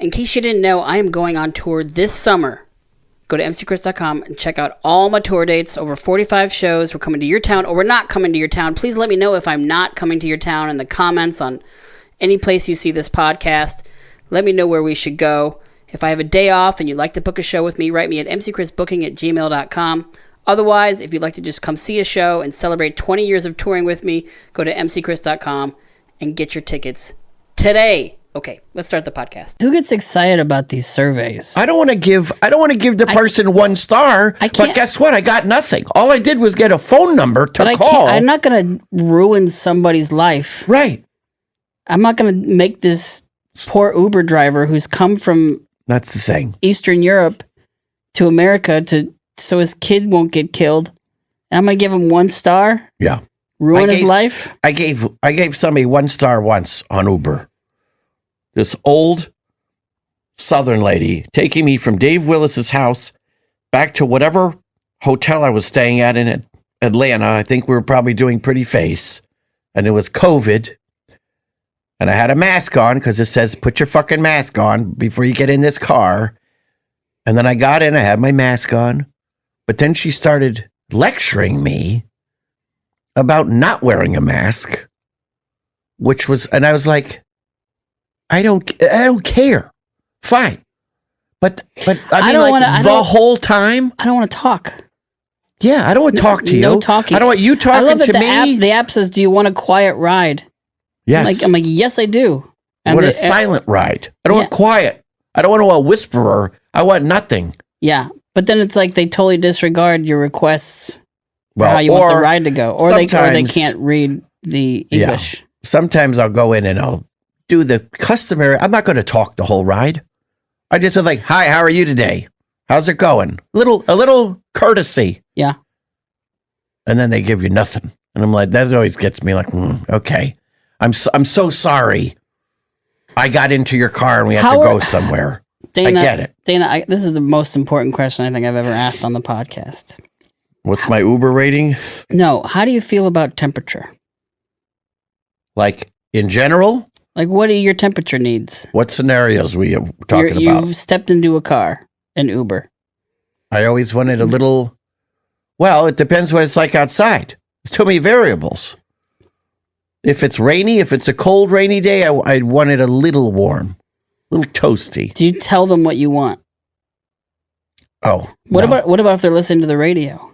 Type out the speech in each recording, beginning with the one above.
in case you didn't know, I am going on tour this summer. Go to mcchris.com and check out all my tour dates. Over 45 shows. We're coming to your town, or we're not coming to your town. Please let me know if I'm not coming to your town in the comments on any place you see this podcast. Let me know where we should go. If I have a day off and you'd like to book a show with me, write me at mcchrisbooking@gmail.com. Otherwise, if you'd like to just come see a show and celebrate 20 years of touring with me, go to mcchris.com and get your tickets today. Okay, let's start the podcast. Who gets excited about these surveys? I don't want to give the person 1 star, but guess what? I got nothing. All I did was get a phone number to call. I'm not going to ruin somebody's life. Right. I'm not going to make this poor Uber driver who's come from That's the thing. Eastern Europe to America so his kid won't get killed. And I'm going to give him 1 star? Yeah. Ruin his life? I gave somebody 1 star once on Uber. This old Southern lady taking me from Dave Willis's house back to whatever hotel I was staying at in Atlanta. I think we were probably doing Pretty Face. And it was COVID. And I had a mask on because it says, put your fucking mask on before you get in this car. And then I got in, I had my mask on. But then she started lecturing me about not wearing a mask, and I was like, I don't care. Fine. But I mean, the whole time? I don't want to talk. Yeah, I don't want to talk to you. No talking. I don't want you talking to me. I love that the app says, do you want a quiet ride? Yes. I'm like, yes, I do. I want a silent ride. I don't want quiet. I don't want a whisperer. I want nothing. Yeah. But then it's like they totally disregard your requests for how you want the ride to go. Or they can't read the English. Yeah. Sometimes I'll go in and I'll do the customary. I'm not going to talk the whole ride. I just like, hi, how are you today? How's it going? A little courtesy. Yeah. And then they give you nothing. And I'm like, that always gets me like, okay. I'm so sorry. I got into your car and we had to go somewhere. Dana, I get it. Dana, this is the most important question I think I've ever asked on the podcast. What's my Uber rating? No. How do you feel about temperature? Like in general? Like what are your temperature needs? What scenarios we are talking about? You've stepped into a car, an Uber. I always wanted a little, well, it depends what it's like outside. There's too many variables. If it's rainy, if it's a cold, rainy day, I want it a little warm, a little toasty. Do you tell them what you want? Oh, what about if they're listening to the radio?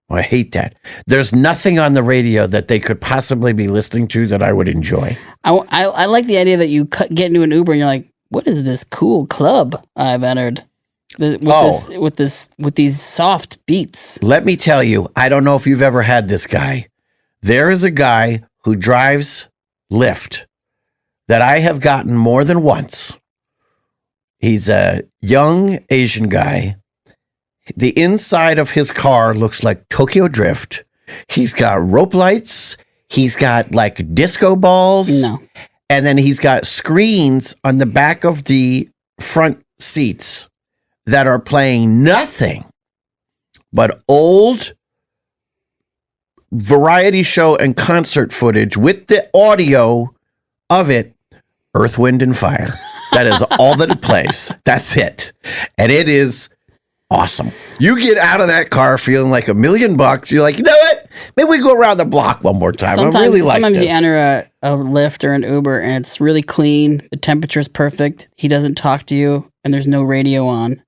Oh, I hate that. There's nothing on the radio that they could possibly be listening to that I would enjoy. I like the idea that you get into an Uber and you're like, what is this cool club I've entered with these soft beats? Let me tell you, I don't know if you've ever had this guy. There is a guy who drives Lyft that I have gotten more than once. He's a young Asian guy. The inside of his car looks like Tokyo Drift. He's got rope lights. He's got like disco balls. No. And then he's got screens on the back of the front seats that are playing nothing but old variety show and concert footage with the audio of it, Earth, Wind, and Fire. That is all that it plays. That's it. And it is awesome. You get out of that car feeling like $1 million. You're like, you know what? Maybe we go around the block one more time. I really like this. Sometimes you enter a Lyft or an Uber and it's really clean. The temperature's perfect. He doesn't talk to you and there's no radio on.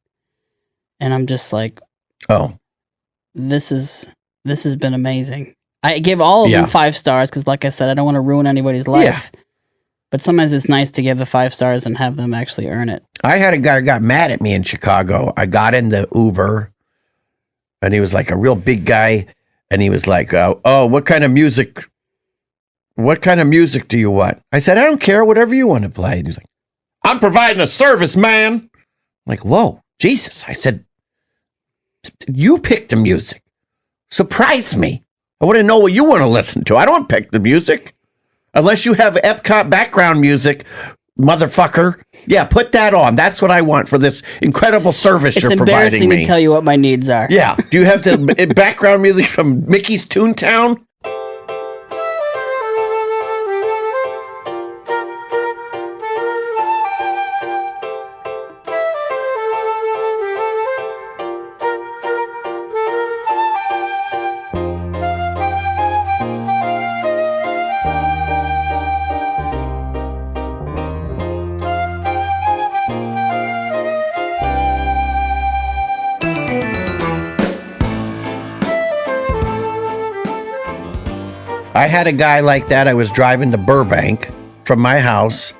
And I'm just like, oh, this has been amazing. I give all of them 5 stars because, like I said, I don't want to ruin anybody's life. Yeah. But sometimes it's nice to give the 5 stars and have them actually earn it. I had a guy who got mad at me in Chicago. I got in the Uber, and he was like a real big guy, and he was like, "Oh, what kind of music? What kind of music do you want?" I said, "I don't care, whatever you want to play." And he was like, "I'm providing a service, man." I'm like, whoa, Jesus! I said, "You pick the music. Surprise me. I want to know what you want to listen to. I don't pick the music." Unless you have Epcot background music, motherfucker. Yeah, put that on. That's what I want for this incredible service you're providing me. It's embarrassing to tell you what my needs are. Yeah. Do you have the background music from Mickey's Toontown? I had a guy like that. I was driving to Burbank from my house.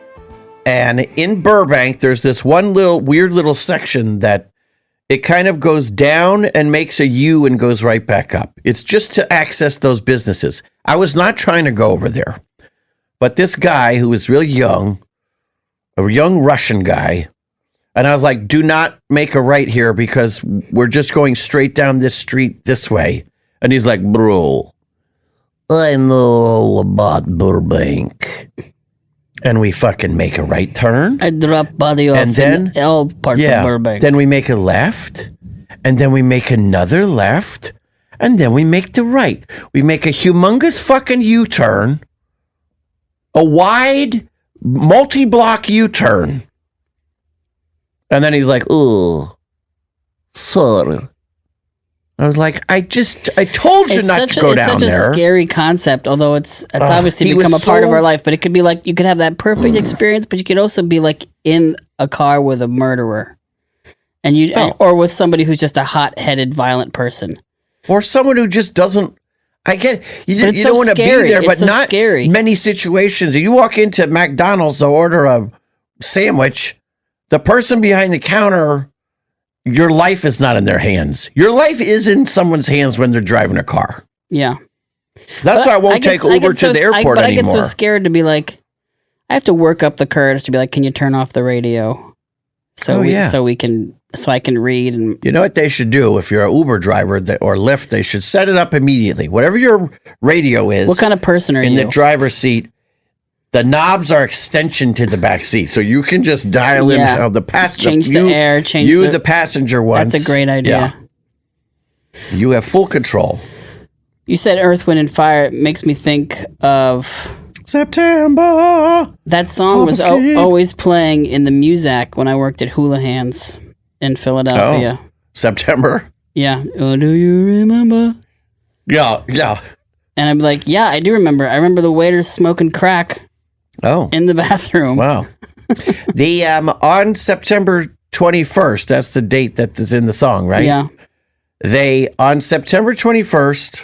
And in Burbank, there's this one weird little section that it kind of goes down and makes a U and goes right back up. It's just to access those businesses. I was not trying to go over there. But this guy who was really young, a young Russian guy, and I was like, do not make a right here because we're just going straight down this street this way. And he's like, bro, I know all about Burbank. And we fucking make a right turn. I drop body off and then, in all parts of Burbank. Then we make a left. And then we make another left. And then we make the right. We make a humongous fucking U-turn. A wide, multi-block U-turn. And then he's like, oh, sorry. I was like, I told you not to go down there. It's such a scary concept, although it's obviously become a part of our life. But it could be like, you could have that perfect experience, but you could also be like in a car with a murderer. And or with somebody who's just a hot-headed, violent person. Or someone who just doesn't, I get, you don't want to be there, but not scary. Many situations. If you walk into McDonald's to order a sandwich, the person behind the counter, your life is not in their hands. Your life is in someone's hands when they're driving a car. Yeah. That's why I won't take Uber to the airport anymore. I get so scared to be like, I have to work up the courage to be like, can you turn off the radio? So I can read. And you know what they should do if you're an Uber driver or Lyft? They should set it up immediately. Whatever your radio is. What kind of person are you? In the driver's seat. The knobs are extension to the back seat, so you can just dial in the passenger. Change the air. Change the passenger once. That's a great idea. Yeah. You have full control. You said Earth, Wind, and Fire. It makes me think of September. That song was always playing in the Muzak when I worked at Hula Hands in Philadelphia. Oh, September. Yeah. Oh, do you remember? Yeah. And I'm like, yeah, I do remember. I remember the waiters smoking crack. Oh, in the bathroom. Wow. The on September 21st, that's the date that is in the song, right? Yeah. They on September 21st,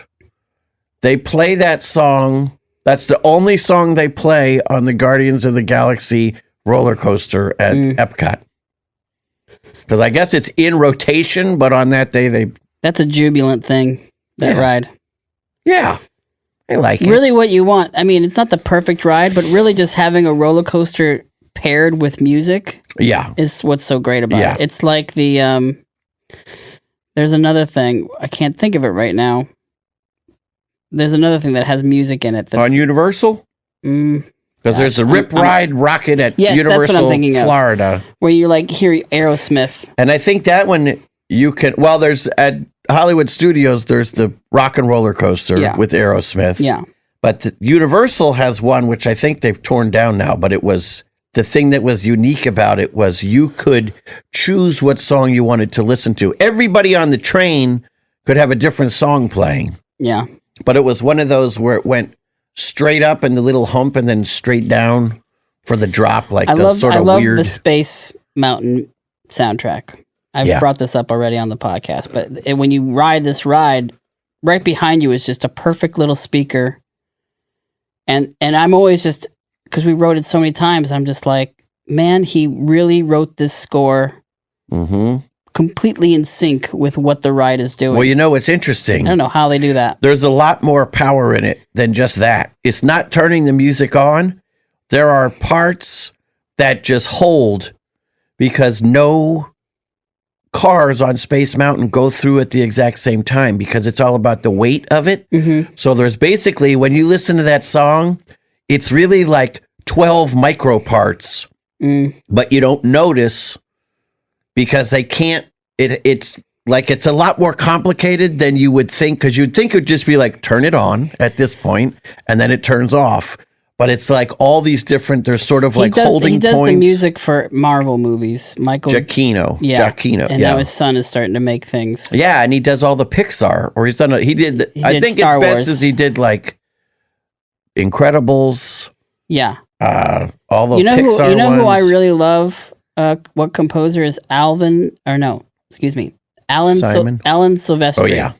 they play that song. That's the only song they play on the Guardians of the Galaxy roller coaster at Epcot. Because I guess it's in rotation, but on that day That's a jubilant thing. That ride. Yeah. I like it. Really what you want. I mean, it's not the perfect ride, but really just having a roller coaster paired with music is what's so great about it. It's like the, there's another thing. I can't think of it right now. There's another thing that has music in it. That's, on Universal? Because there's the Rip Ride Rocket at Universal, that's what I'm thinking of, Florida. Where you like hear Aerosmith. And I think that one you can, there's at Hollywood Studios, there's the Rock and Roller Coaster with Aerosmith. Yeah. But Universal has one, which I think they've torn down now, but it was, the thing that was unique about it was you could choose what song you wanted to listen to. Everybody on the train could have a different song playing. Yeah. But it was one of those where it went straight up in the little hump and then straight down for the drop, like I love the Space Mountain soundtrack. I've brought this up already on the podcast, but when you ride this ride, right behind you is just a perfect little speaker. And I'm always just, because we wrote it so many times, I'm just like, man, he really wrote this score completely in sync with what the ride is doing. Well, you know, it's interesting. I don't know how they do that. There's a lot more power in it than just that. It's not turning the music on. There are parts that just hold because no cars on Space Mountain go through at the exact same time because it's all about the weight of it. So there's basically, when you listen to that song, it's really like 12 micro parts, but you don't notice because they can't, it's like, it's a lot more complicated than you would think, because you'd think it would just be like, turn it on at this point, and then it turns off. But it's like all these different, there's sort of like holding points. He does the music for Marvel movies. Michael Giacchino. Giacchino. And now his son is starting to make things. Yeah, and he does all the Pixar, or he's done, I think Star his best Wars. is he did like Incredibles. Yeah. All the Pixar ones. You know who I really love? What composer is Alan Simon. Alan Silvestri. Oh, yeah.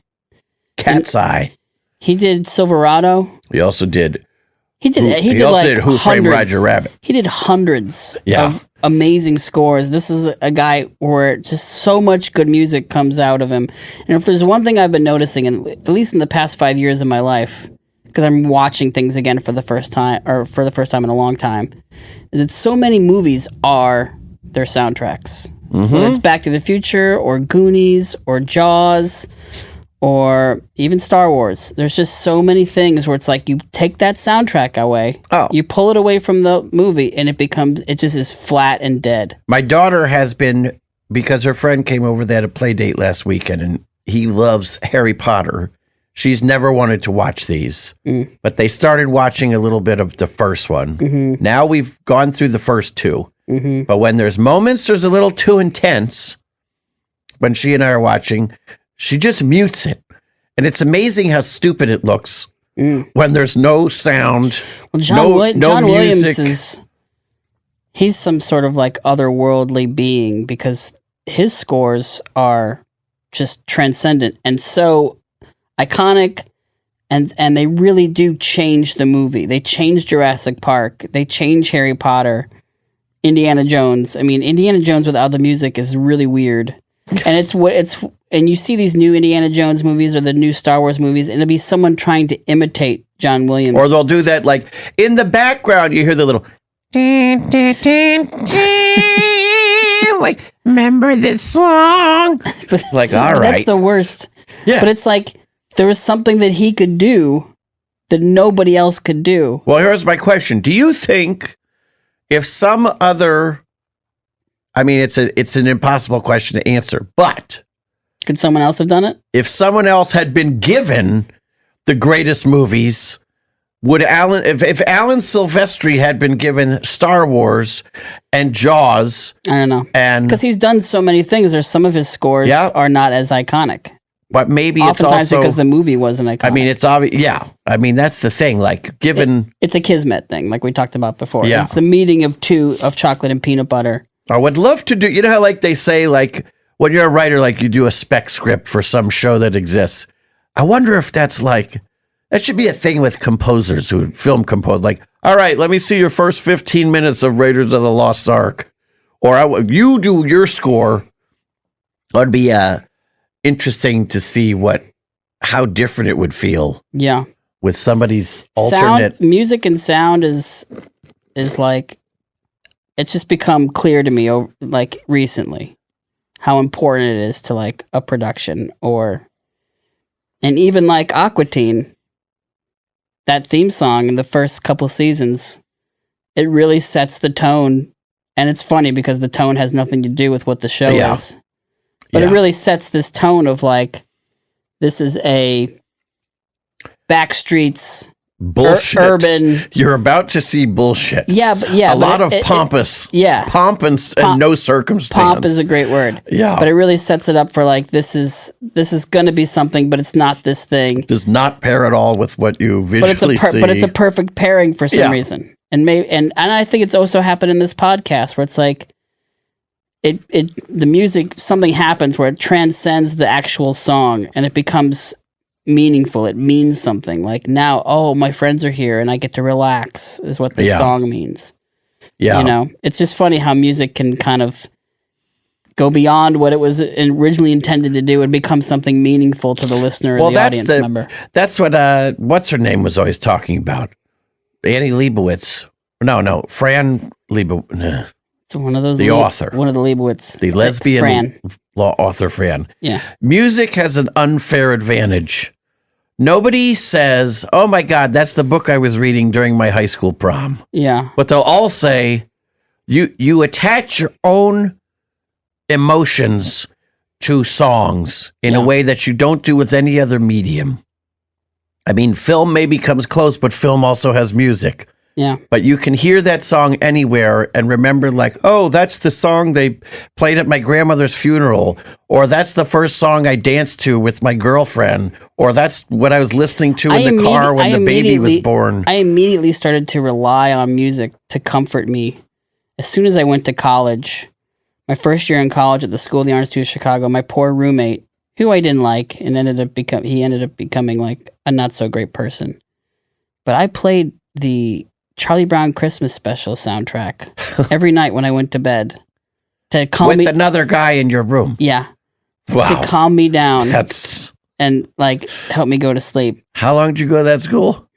Cat's Eye. He did Silverado. He also did. He did. He did also like did Who Framed Roger Rabbit. He did hundreds of amazing scores. This is a guy where just so much good music comes out of him. And if there's one thing I've been noticing, and at least in the past 5 years of my life, because I'm watching things again for the first time in a long time, is that so many movies are their soundtracks. Whether it's Back to the Future or Goonies or Jaws or even Star Wars. There's just so many things where it's like you take that soundtrack away, you pull it away from the movie, and it just is flat and dead. My daughter has been, because her friend came over, they had a play date last weekend, and he loves Harry Potter. She's never wanted to watch these, but they started watching a little bit of the first one. Now we've gone through the first two. But when there's moments there's a little too intense, when she and I are watching, she just mutes it. And it's amazing how stupid it looks when there's no sound, well, John Williams he's some sort of like otherworldly being, because his scores are just transcendent and so iconic, and they really do change the movie. They change Jurassic Park. They change Harry Potter. Indiana Jones. I mean, Indiana Jones without the music is really weird. And and you see these new Indiana Jones movies or the new Star Wars movies, and it'll be someone trying to imitate John Williams. Or they'll do that, like, in the background, you hear the little... like, remember this song? Like, all right. That's the worst. Yeah. But it's like, there was something that he could do that nobody else could do. Well, here's my question. Do you think... if some other, I mean, it's an impossible question to answer, but could someone else have done it? If someone else had been given the greatest movies, would if Alan Silvestri had been given Star Wars and Jaws? I don't know. And because he's done so many things, there's some of his scores are not as iconic. But maybe oftentimes it's also because the movie wasn't iconic. I mean, it's obvious. Yeah, I mean that's the thing. Like, given it's a kismet thing, like we talked about before. Yeah. It's the meeting of two of chocolate and peanut butter. I would love to do. You know how like they say, like when you're a writer, like you do a spec script for some show that exists. I wonder if that's like that should be a thing with composers who film compose. Like, all right, let me see your first 15 minutes of Raiders of the Lost Ark, or you do your score. That'd be interesting to see how different it would feel. Yeah. With somebody's alternate music and sound is like, it's just become clear to me like recently how important it is to like a production and even like Aqua Teen, that theme song in the first couple seasons, it really sets the tone. And it's funny because the tone has nothing to do with what the show is. But it really sets this tone of like, this is a backstreets bullshit. Urban. You're about to see bullshit. Yeah, but a lot of pompous. Pomp and no circumstance. Pomp is a great word. Yeah, but it really sets it up for like this is going to be something, but it's not this thing. It does not pair at all with what you visually see. But it's a perfect pairing for some reason, and I think it's also happened in this podcast where it's like. The music, something happens where it transcends the actual song and it becomes meaningful. It means something. Like now, oh, my friends are here and I get to relax is what this song means. Yeah. You know, it's just funny how music can kind of go beyond what it was originally intended to do and become something meaningful to the listener or the audience member. That's what, what's her name was always talking about. Annie Leibovitz. No, Fran Leibovitz. One of those. Author. One of the Leibovitz. The lesbian law author Fran. Yeah. Music has an unfair advantage. Nobody says, oh my God, that's the book I was reading during my high school prom. Yeah. But they'll all say, you attach your own emotions to songs in a way that you don't do with any other medium. I mean, film maybe comes close, but film also has music. Yeah. But you can hear that song anywhere and remember like, oh, that's the song they played at my grandmother's funeral, or that's the first song I danced to with my girlfriend, or that's what I was listening to in the car when the baby was born. I immediately started to rely on music to comfort me. As soon as I went to college, my first year in college at the School of the Art Institute of Chicago, my poor roommate, who I didn't like, and he ended up becoming like a not so great person. but I played the Charlie Brown Christmas special soundtrack every night when I went to bed to calm With me. another guy in your room. Yeah. Wow. To calm me down That's... and like help me go to sleep. How long did you go to that school?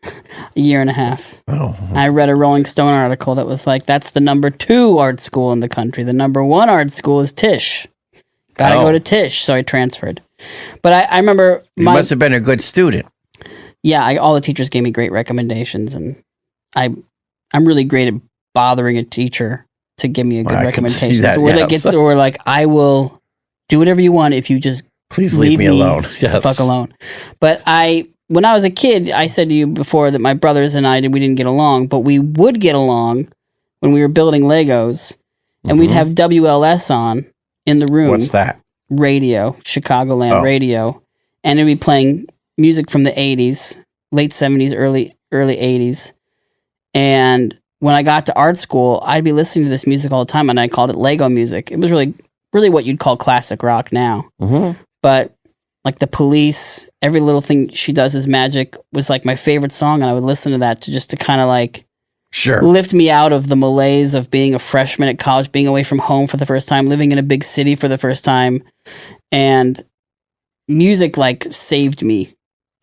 A year and a half. Oh. I read a Rolling Stone article that was like, that's the number 2 art school in the country. The number 1 art school is Tisch. Gotta go to Tisch. So I transferred. But I remember You must have been a good student. Yeah, all the teachers gave me great recommendations, and I'm really great at bothering a teacher to give me a good recommendation. Or like, I will do whatever you want if you just please leave me alone. Yes. The fuck alone. But when I was a kid, I said to you before that my brothers and we didn't get along, but we would get along when we were building Legos, and we'd have WLS on in the room. What's that? Radio, Chicagoland radio, and it'd be playing music from the 80s, late 70s, early 80s. And when I got to art school, I'd be listening to this music all the time, and I called it Lego music. It was really what you'd call classic rock now. Mm-hmm. But like The Police, Every Little Thing She Does Is Magic was like my favorite song, and I would listen to that to kind of like lift me out of the malaise of being a freshman at college, being away from home for the first time, living in a big city for the first time. And music like saved me.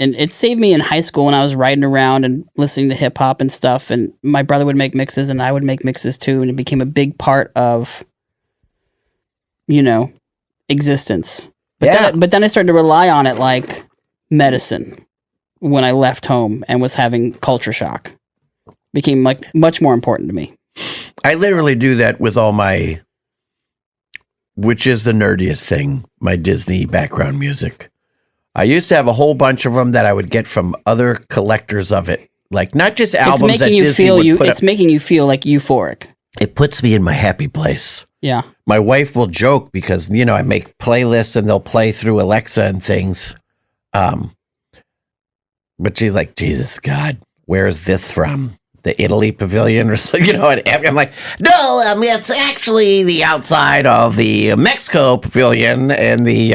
And it saved me in high school when I was riding around and listening to hip hop and stuff. And my brother would make mixes and I would make mixes too. And it became a big part of, existence. But then I started to rely on it like medicine when I left home and was having culture shock. Became like much more important to me. I literally do that with all my, which is the nerdiest thing, my Disney background music. I used to have a whole bunch of them that I would get from other collectors of it. Like not just albums that Disney would put It's making you feel like euphoric. It puts me in my happy place. Yeah. My wife will joke because, I make playlists and they'll play through Alexa and things. But she's like, Jesus God, where's this from? The Italy pavilion or so, and I'm like, no, it's actually the outside of the Mexico pavilion and the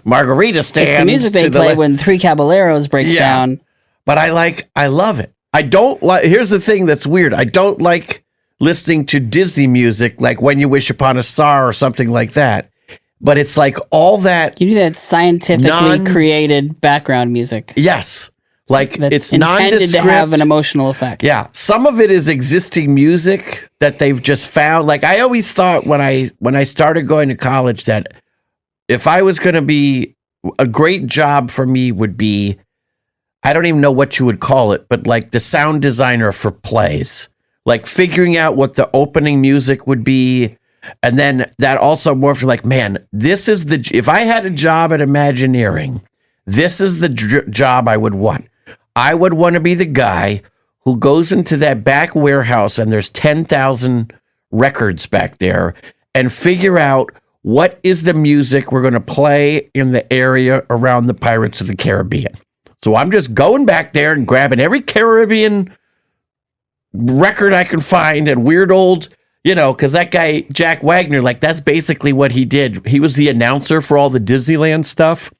margarita stand. It's the music they play when Three Caballeros breaks down. But I love it. I don't like, here's the thing that's weird. I don't like listening to Disney music like When You Wish Upon a Star or something like that. But it's like all that. You do that scientifically created background music. Yes. Like that's it's intended to have an emotional effect. Yeah. Some of it is existing music that they've just found. Like I always thought when I started going to college that if I was going to be a great job for me would be, I don't even know what you would call it, but like the sound designer for plays, like figuring out what the opening music would be. And then that also morphed like, man, if I had a job at Imagineering, this is the job I would want. I would want to be the guy who goes into that back warehouse and there's 10,000 records back there and figure out what is the music we're going to play in the area around the Pirates of the Caribbean. So I'm just going back there and grabbing every Caribbean record I can find and weird old, because that guy, Jack Wagner, like that's basically what he did. He was the announcer for all the Disneyland stuff.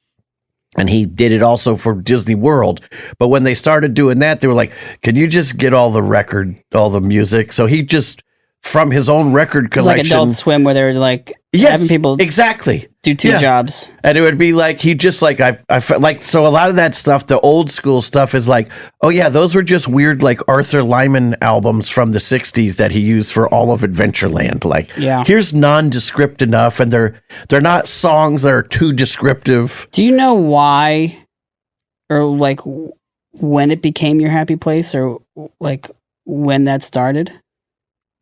And he did it also for Disney World. But when they started doing that, they were like, can you just get all the music? So he just, from his own record collection. It's like Adult Swim where they're like having people exactly do two jobs. And it would be like, he just like, I felt like, so a lot of that stuff, the old school stuff is like, oh yeah, those were just weird, like Arthur Lyman albums from the 60s that he used for all of Adventureland. Like, here's nondescript enough. And they're not songs that are too descriptive. Do you know why or like when it became your happy place or like when that started?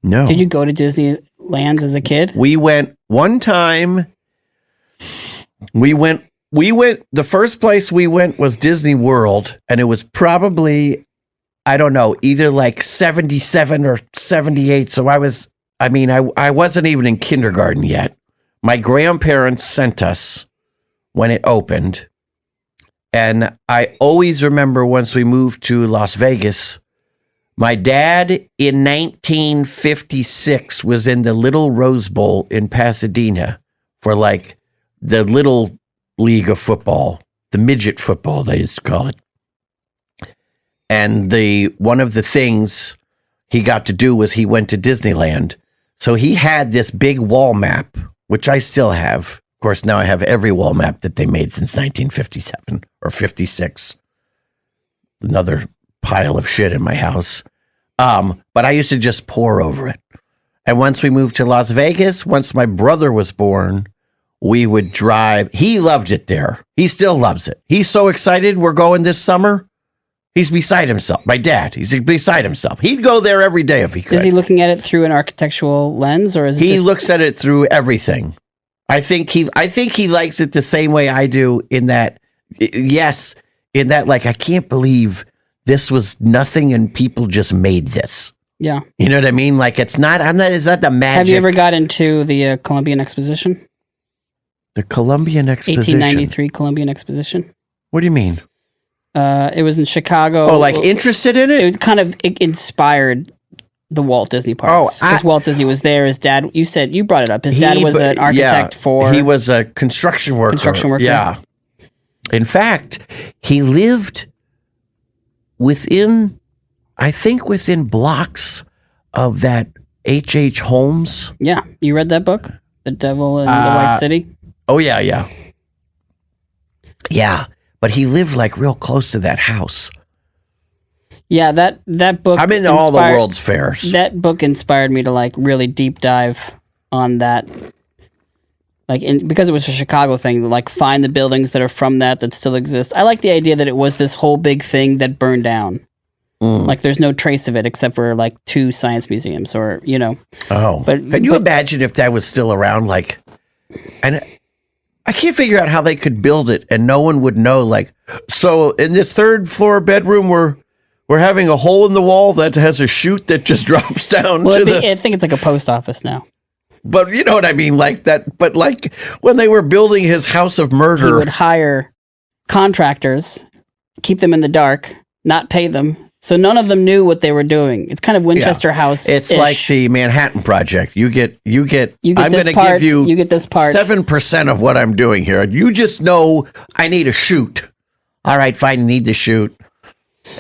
No. Did you go to Disneyland as a kid? We went one time. We went, the first place we went was Disney World, and it was probably, I don't know, either like 77 or 78. So I wasn't even in kindergarten yet. My grandparents sent us when it opened. And I always remember once we moved to Las Vegas, my dad in 1956 was in the Little Rose Bowl in Pasadena for like the little league of football, the midget football, they used to call it. And one of the things he got to do was he went to Disneyland. So he had this big wall map, which I still have. Of course, now I have every wall map that they made since 1957 or 56. Another pile of shit in my house. But I used to just pore over it. And once we moved to Las Vegas, once my brother was born, we would drive. He loved it there. He still loves it. He's so excited we're going this summer. He's beside himself. My dad, he's beside himself. He'd go there every day if he could. Is he looking at it through an architectural lens, or is it he looks at it through everything? I think he likes it the same way I do. In that, like I can't believe this was nothing and people just made this. Yeah, you know what I mean. Like it's not. It's not the magic. Have you ever got into the Columbian Exposition? The Columbian Exposition, 1893 Columbian Exposition. What do you mean? It was in Chicago. Oh, like interested in it? It inspired the Walt Disney parks. Because Walt Disney was there. His dad, you brought it up. His dad was an architect for... He was a construction worker. Yeah. In fact, he lived within blocks of that H.H. Holmes. Yeah. You read that book? The Devil in the White City? Oh, yeah, yeah. Yeah. But he lived like real close to that house. Yeah, that book. I'm in all the World's Fairs. That book inspired me to like really deep dive on that. Like, because it was a Chicago thing, to like find the buildings that are from that still exist. I like the idea that it was this whole big thing that burned down. Like, there's no trace of it except for like 2 science museums, or Oh, but can you imagine if that was still around? Like, and I can't figure out how they could build it and no one would know. Like, so in this 3rd floor bedroom, we're having a hole in the wall that has a chute that just drops down. Well, I think it's like a post office now. But you know what I mean, like that. But like when they were building his house of murder, he would hire contractors, keep them in the dark, not pay them. So none of them knew what they were doing. It's kind of Winchester House. It's like the Manhattan Project. You get. I'm going to give you. You get this part. 7% of what I'm doing here. You just know I need a chute. All right, fine. You need the chute,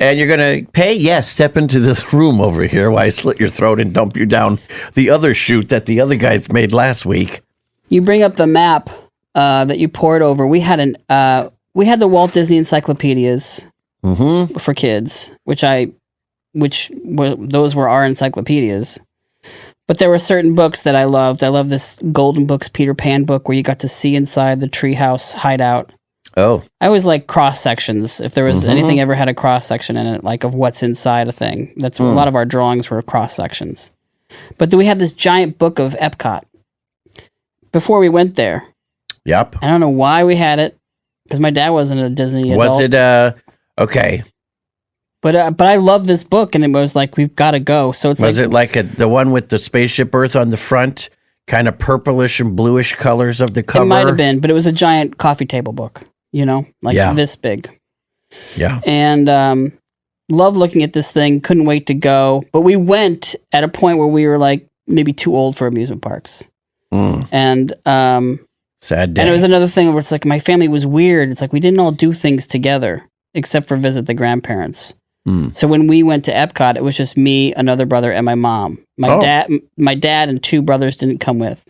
and you're going to pay. Yes, step into this room over here while I slit your throat and dump you down the other chute that the other guys made last week. You bring up the map that you poured over. We had the Walt Disney encyclopedias. For kids, those were our encyclopedias. But there were certain books that I loved. I love this Golden Books Peter Pan book where you got to see inside the treehouse hideout. Oh. I always like cross sections. If there was anything ever had a cross section in it, like of what's inside a thing. That's a lot of our drawings were cross sections. But then we had this giant book of Epcot before we went there. Yep. I don't know why we had it, because my dad wasn't a Disney adult. Was it okay? But I love this book, and it was like, we've got to go. So it's was it like the one with the spaceship Earth on the front, kind of purplish and bluish colors of the cover? It might have been, but it was a giant coffee table book, this big. Yeah. And loved looking at this thing. Couldn't wait to go. But we went at a point where we were like maybe too old for amusement parks. And sad day. And it was another thing where it's like my family was weird. It's like we didn't all do things together except for visit the grandparents. So when we went to Epcot, it was just me, another brother, and my mom. My dad and 2 brothers didn't come with.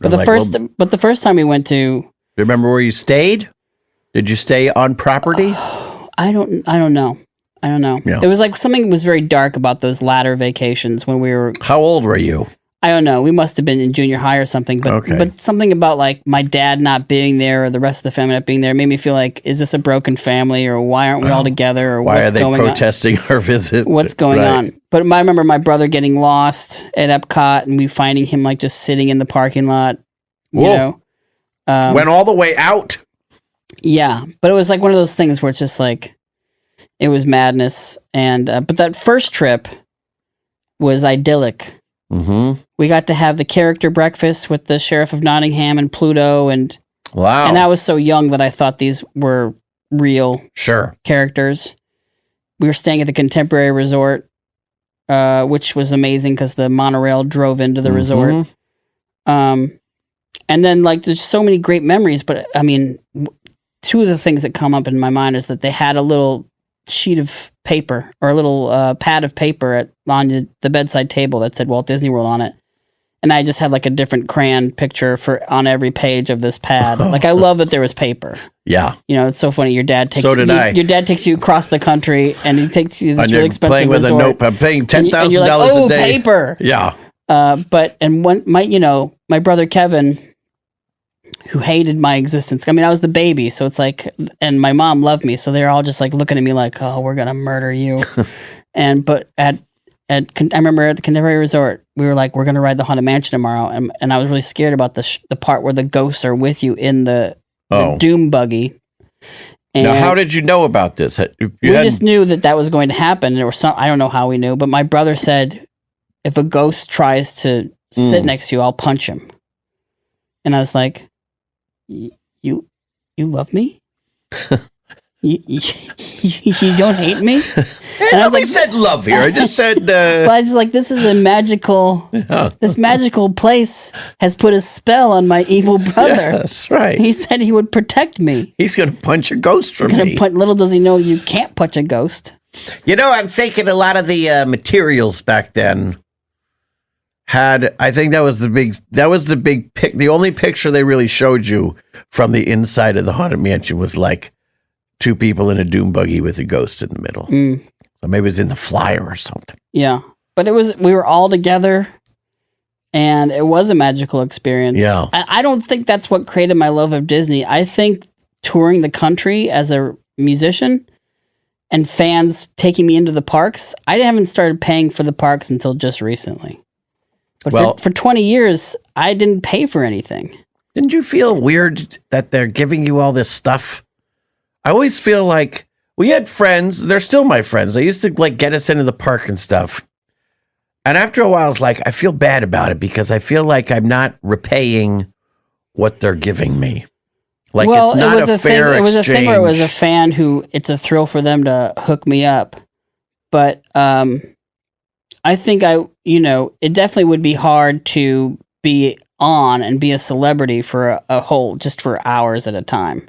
But the first time we went to, remember where you stayed? Did you stay on property? I don't know. Yeah. It was like something was very dark about those latter vacations when we were. How old were you? I don't know. We must have been in junior high or something. But something about like my dad not being there or the rest of the family not being there made me feel like, is this a broken family, or why aren't we all together, or why are they protesting our visit? What's going on? But I remember my brother getting lost at Epcot and we finding him like just sitting in the parking lot. Went all the way out. Yeah, but it was like one of those things where it's just like, it was madness. And but that first trip was idyllic. We got to have the character breakfast with the Sheriff of Nottingham and Pluto, and wow! And I was so young that I thought these were real characters. We were staying at the Contemporary Resort, which was amazing because the monorail drove into the resort. And then like there's so many great memories, but I mean, 2 of the things that come up in my mind is that they had a little sheet of paper or a little pad of paper on the bedside table that said Walt Disney World on it. And I just had like a different crayon picture on every page of this pad. Like, I love that there was paper. Yeah. You know, it's so funny. Your dad takes Your dad takes you across the country, and he takes you to this really expensive playing with resort. a note. I'm paying $10,000 and you're like, a day. Paper. Yeah. My brother Kevin, who hated my existence. I mean, I was the baby, so it's like, and my mom loved me, so they're all just like looking at me like, oh, we're gonna murder you. I remember at the Contemporary Resort, we were like, we're going to ride the Haunted Mansion tomorrow. And I was really scared about the part where the ghosts are with you in the Doom buggy. And now, how did you know about this? We just knew that was going to happen. There was I don't know how we knew, but my brother said, if a ghost tries to sit next to you, I'll punch him. And I was like, you love me? You don't hate me? And I was like, said love here. I just said. But I was like, this is a magical. This magical place has put a spell on my evil brother. Yeah, that's right. He said he would protect me. He's going to punch a ghost for me. Little does he know you can't punch a ghost. You know, I'm thinking a lot of the materials back then had. I think that was the big pic. The only picture they really showed you from the inside of the Haunted Mansion was like 2 people in a doom buggy with a ghost in the middle. So maybe it was in the flyer or something. Yeah. But we were all together, and it was a magical experience. Yeah. I don't think that's what created my love of Disney. I think touring the country as a musician and fans taking me into the parks, I haven't started paying for the parks until just recently. But for 20 years, I didn't pay for anything. Didn't you feel weird that they're giving you all this stuff? I always feel like we had friends. They're still my friends. They used to like get us into the park and stuff. And after a while, it's like, I feel bad about it because I feel like I'm not repaying what they're giving me. Like, it's not a fair exchange. It was a thing where it was a fan who, it's a thrill for them to hook me up. But I think it definitely would be hard to be on and be a celebrity for just for hours at a time,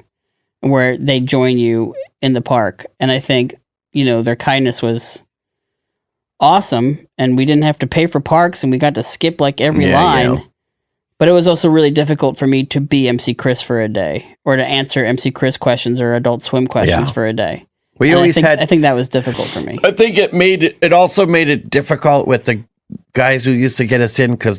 where they join you in the park. And I think, their kindness was awesome, and we didn't have to pay for parks, and we got to skip like every line. Yeah. But it was also really difficult for me to be MC Chris for a day, or to answer MC Chris questions or Adult Swim questions for a day. I think that was difficult for me. I think it also made it difficult with the guys who used to get us in, because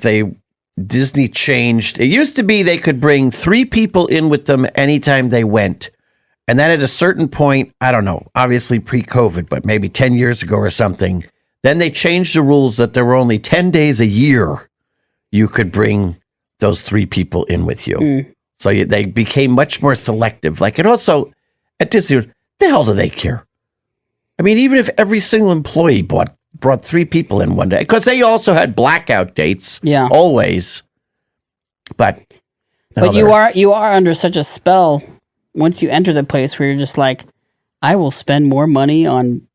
Disney changed. It used to be they could bring 3 people in with them anytime they went. And then at a certain point, I don't know, obviously pre-COVID, but maybe 10 years ago or something, then they changed the rules that there were only 10 days a year you could bring those 3 people in with you. So they became much more selective. Like, and also at Disney, the hell do they care? I mean, even if every single employee brought 3 people in one day, because they also had blackout dates, always. But you are under such a spell once you enter the place where you're just like, I will spend more money on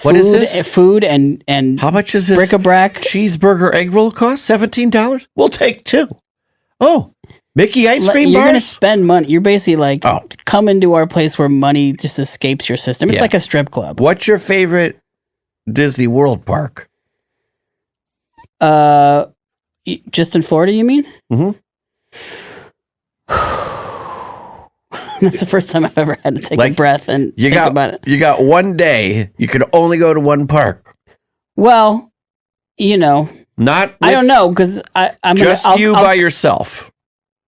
what is this? Food and how much is this bric-a-brac cheeseburger egg roll cost? $17. We'll take 2. Oh, Mickey ice cream bars. You're going to spend money. You're basically like, come into our place where money just escapes your system. It's like a strip club. What's your favorite Disney World park? Just in Florida, you mean? Mm-hmm. That's the first time I've ever had to take a breath and think about it. You got one day. You can only go to one park. Well, not. I don't know, because I'm just you by yourself.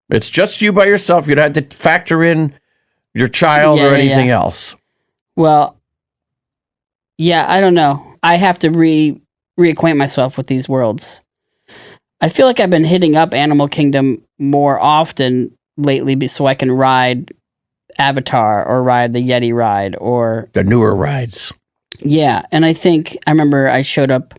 It's just you by yourself. You'd have to factor in your child or anything else. Well, I don't know. I have to reacquaint myself with these worlds. I feel like I've been hitting up Animal Kingdom more often lately, so I can ride Avatar or ride the Yeti ride or the newer rides. Yeah, and I remember I showed up,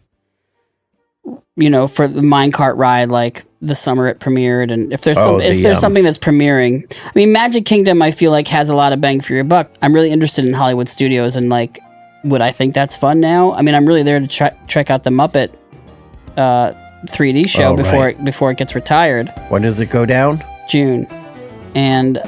for the minecart ride like the summer it premiered, and if there's something that's premiering, I mean, Magic Kingdom I feel like has a lot of bang for your buck. I'm really interested in Hollywood Studios, and like, would I think that's fun now? I mean, I'm really there to check out the Muppet 3D show before it gets retired. When does it go down? June, and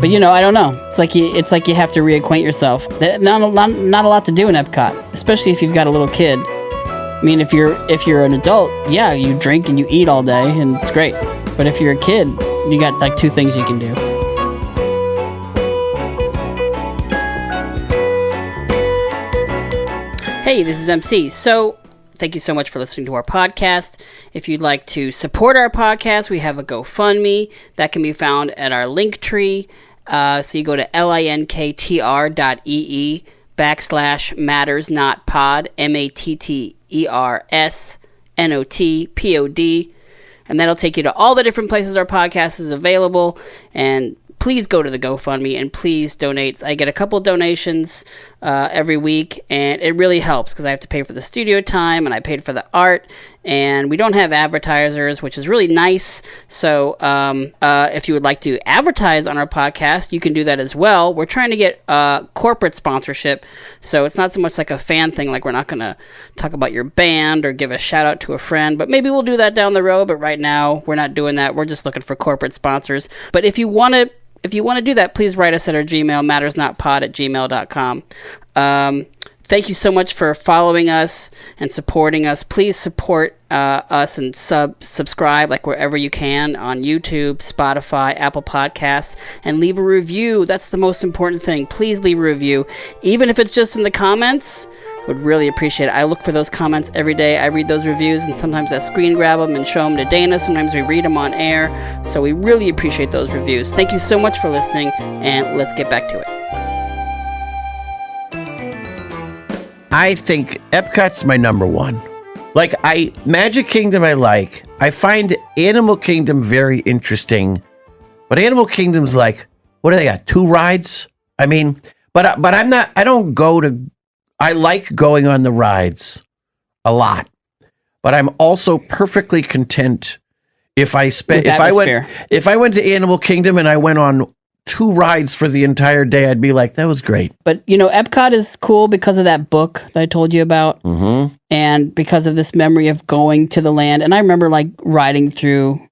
But I don't know. It's like you have to reacquaint yourself. Not a lot to do in Epcot, especially if you've got a little kid. I mean, if you're an adult, yeah, you drink and you eat all day, and it's great. But if you're a kid, you got like 2 things you can do. Hey, this is MC. So, thank you so much for listening to our podcast. If you'd like to support our podcast, we have a GoFundMe that can be found at our link tree. So you go to linktr.ee/mattersnotpod, MATTERSNOTPOD, and that'll take you to all the different places our podcast is available. And please go to the GoFundMe and please donate. I get a couple donations every week, and it really helps because I have to pay for the studio time and I paid for the art, and we don't have advertisers, which is really nice. So if you would like to advertise on our podcast, you can do that as well. We're trying to get corporate sponsorship, so it's not so much like a fan thing, like we're not going to talk about your band or give a shout out to a friend, but maybe we'll do that down the road. But right now we're not doing that. We're just looking for corporate sponsors. But if you want to do that, please write us at our Gmail, mattersnotpod@gmail.com. Thank you so much for following us and supporting us. Please support us and subscribe like wherever you can on YouTube, Spotify, Apple Podcasts, and leave a review. That's the most important thing. Please leave a review. Even if it's just in the comments, would really appreciate it. I look for those comments every day. I read those reviews, and sometimes I screen grab them and show them to Dana. Sometimes we read them on air. So we really appreciate those reviews. Thank you so much for listening, and let's get back to it. I think Epcot's my number one. Like, Magic Kingdom I like. I find Animal Kingdom very interesting. But Animal Kingdom's like, what do they got? 2 rides? I mean, but I like going on the rides a lot. But I'm also perfectly content if I went to Animal Kingdom and I went on 2 rides for the entire day, I'd be like, that was great. But, Epcot is cool because of that book that I told you about. Mm-hmm. And because of this memory of going to the land. And I remember, like, riding through,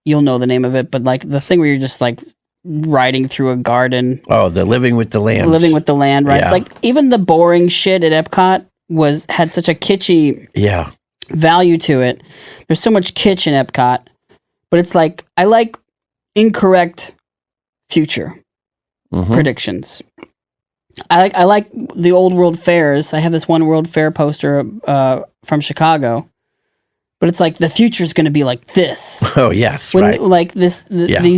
you'll know the name of it, but, like, the thing where you're just, like, riding through a garden. Oh, the Living with the Land. Living with the Land, right? Yeah. Like, even the boring shit at Epcot had such a kitschy value to it. There's so much kitsch in Epcot. But it's like, I like incorrect future predictions. I like the old World Fairs. I have this one World Fair poster from Chicago, but it's like the future's going to be like this. Oh yes, right. Like these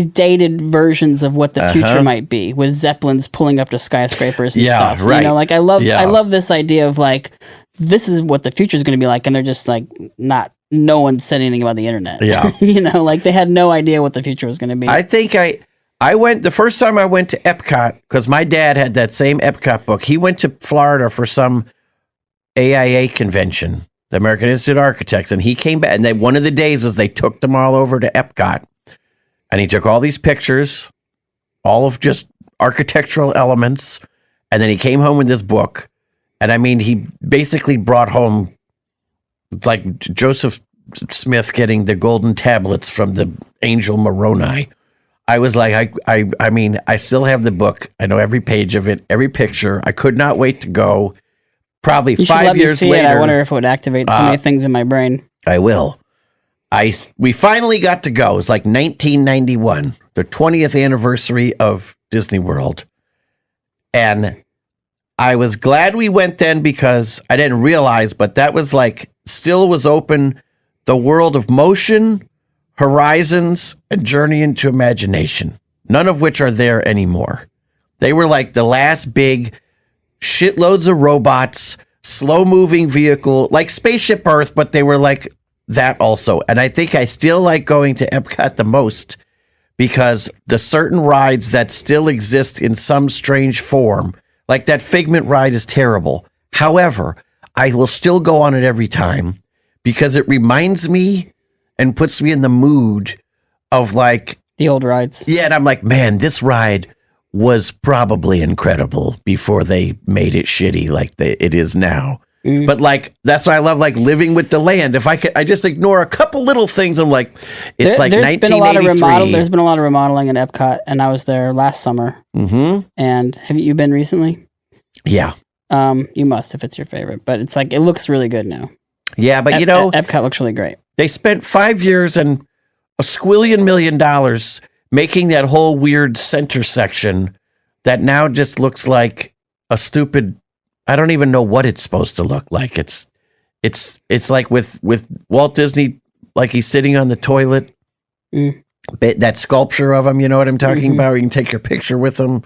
dated versions of what the future might be, with zeppelins pulling up to skyscrapers and stuff. Right. Like I love this idea of like this is what the future's going to be like, and they're just like no one said anything about the internet. Yeah, like they had no idea what the future was going to be. I think I went the first time I went to Epcot because my dad had that same Epcot book. He went to Florida for some AIA convention, the American Institute of Architects, and he came back. And one of the days was they took them all over to Epcot, and he took all these pictures, all of just architectural elements, and then he came home with this book. And I mean, he basically brought home, it's like Joseph Smith getting the golden tablets from the angel Moroni. I was like, I mean, I still have the book. I know every page of it, every picture. I could not wait to go. Probably 5 years later. I wonder if it would activate so many things in my brain. I will. We finally got to go. It was like 1991, the 20th anniversary of Disney World. And I was glad we went then because I didn't realize, but that was like, still was open, the world of motion, horizons, and journey into imagination, none of which are there anymore. They were like the last big shitloads of robots, slow-moving vehicle, like Spaceship Earth, but they were like that also. And I think I still like going to Epcot the most because the certain rides that still exist in some strange form, like that Figment ride is terrible. However, I will still go on it every time because it reminds me and puts me in the mood of like the old rides. Yeah, and I'm like, man, this ride was probably incredible before they made it shitty like it is now. But like, that's why I love like living with the land. If I could, I just ignore a couple little things. I'm like, it's like there's 1983. been a lot of there's been a lot of remodeling in Epcot, and I was there last summer. Mm-hmm. And have you been recently? Yeah. You must if it's your favorite. But it's like it looks really good now. Yeah, but Epcot looks really great. They spent 5 years and $250 million making that whole weird center section that now just looks like a stupid. I don't even know what it's supposed to look like. It's like with Walt Disney, like he's sitting on the toilet. That sculpture of him, you know what I'm talking about? You can take your picture with him.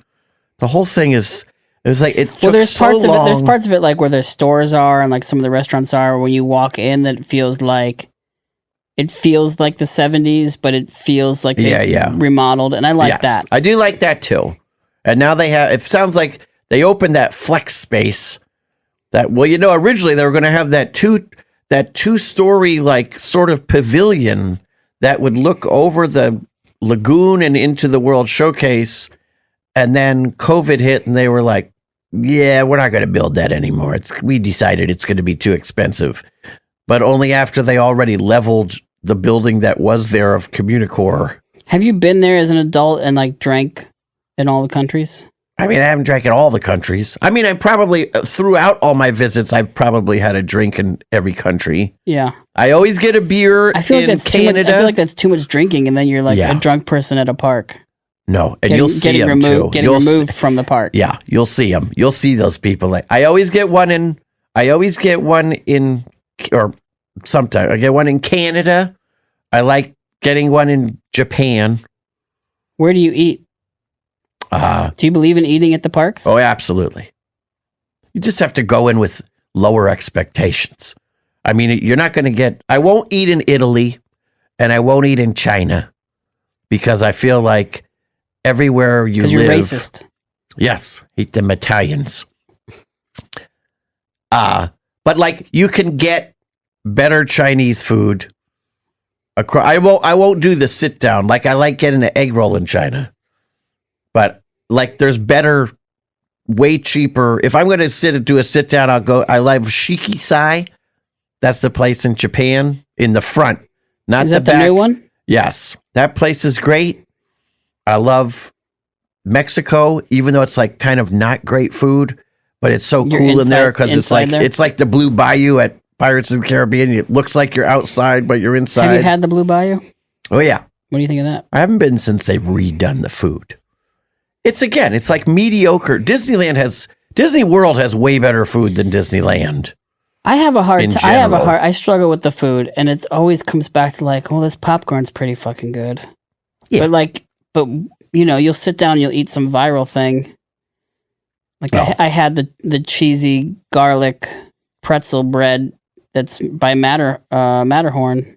The whole thing is. It's like it. Well, there's parts of it. There's parts of it like where their stores are and like some of the restaurants are. When you walk in, that it feels like the 70s, but it feels like they remodeled, and I like that. I do like that too. And now they have. It sounds like they opened that flex space. Originally they were going to have that two-story like sort of pavilion that would look over the lagoon and into the World Showcase. And then COVID hit, and they were like, "Yeah, we're not going to build that anymore. We decided it's going to be too expensive." But only after they already leveled the building that was there of Communicore. Have you been there as an adult and like drank in all the countries? I mean, I haven't drank in all the countries. I mean, I probably throughout all my visits, I've probably had a drink in every country. Yeah, I always get a beer. I feel like in Canada. I feel like that's too much drinking, and then you're like a drunk person at a park. No, and you'll see them too. Getting removed from the park. Yeah, you'll see them. You'll see those people. I always get one in. Or sometimes I get one in Canada. I like getting one in Japan. Where do you eat? Do you believe in eating at the parks? Oh, absolutely. You just have to go in with lower expectations. I mean, you're not going to get. I won't eat in Italy, and I won't eat in China, because I feel like. Everywhere you live. Because you're racist. Yes, hate them Italians. But like you can get better Chinese food. I won't do the sit down. Like I like getting an egg roll in China. But like there's better, way cheaper. If I'm going to do a sit down, I like Shikisai. That's the place in Japan in the front, not Is that the back. The new one? Yes, that place is great. I love Mexico, even though it's like kind of not great food, but it's so cool in there because it's like the Blue Bayou at Pirates of the Caribbean. It looks like you're outside, but you're inside. Have you had the Blue Bayou? Oh yeah. What do you think of that? I haven't been since they've redone the food. It's like mediocre. Disney World has way better food than Disneyland. I struggle with the food, and it always comes back to like, oh, this popcorn's pretty fucking good. Yeah. But you'll sit down, you'll eat some viral thing. Like I had the cheesy garlic pretzel bread that's by Matterhorn.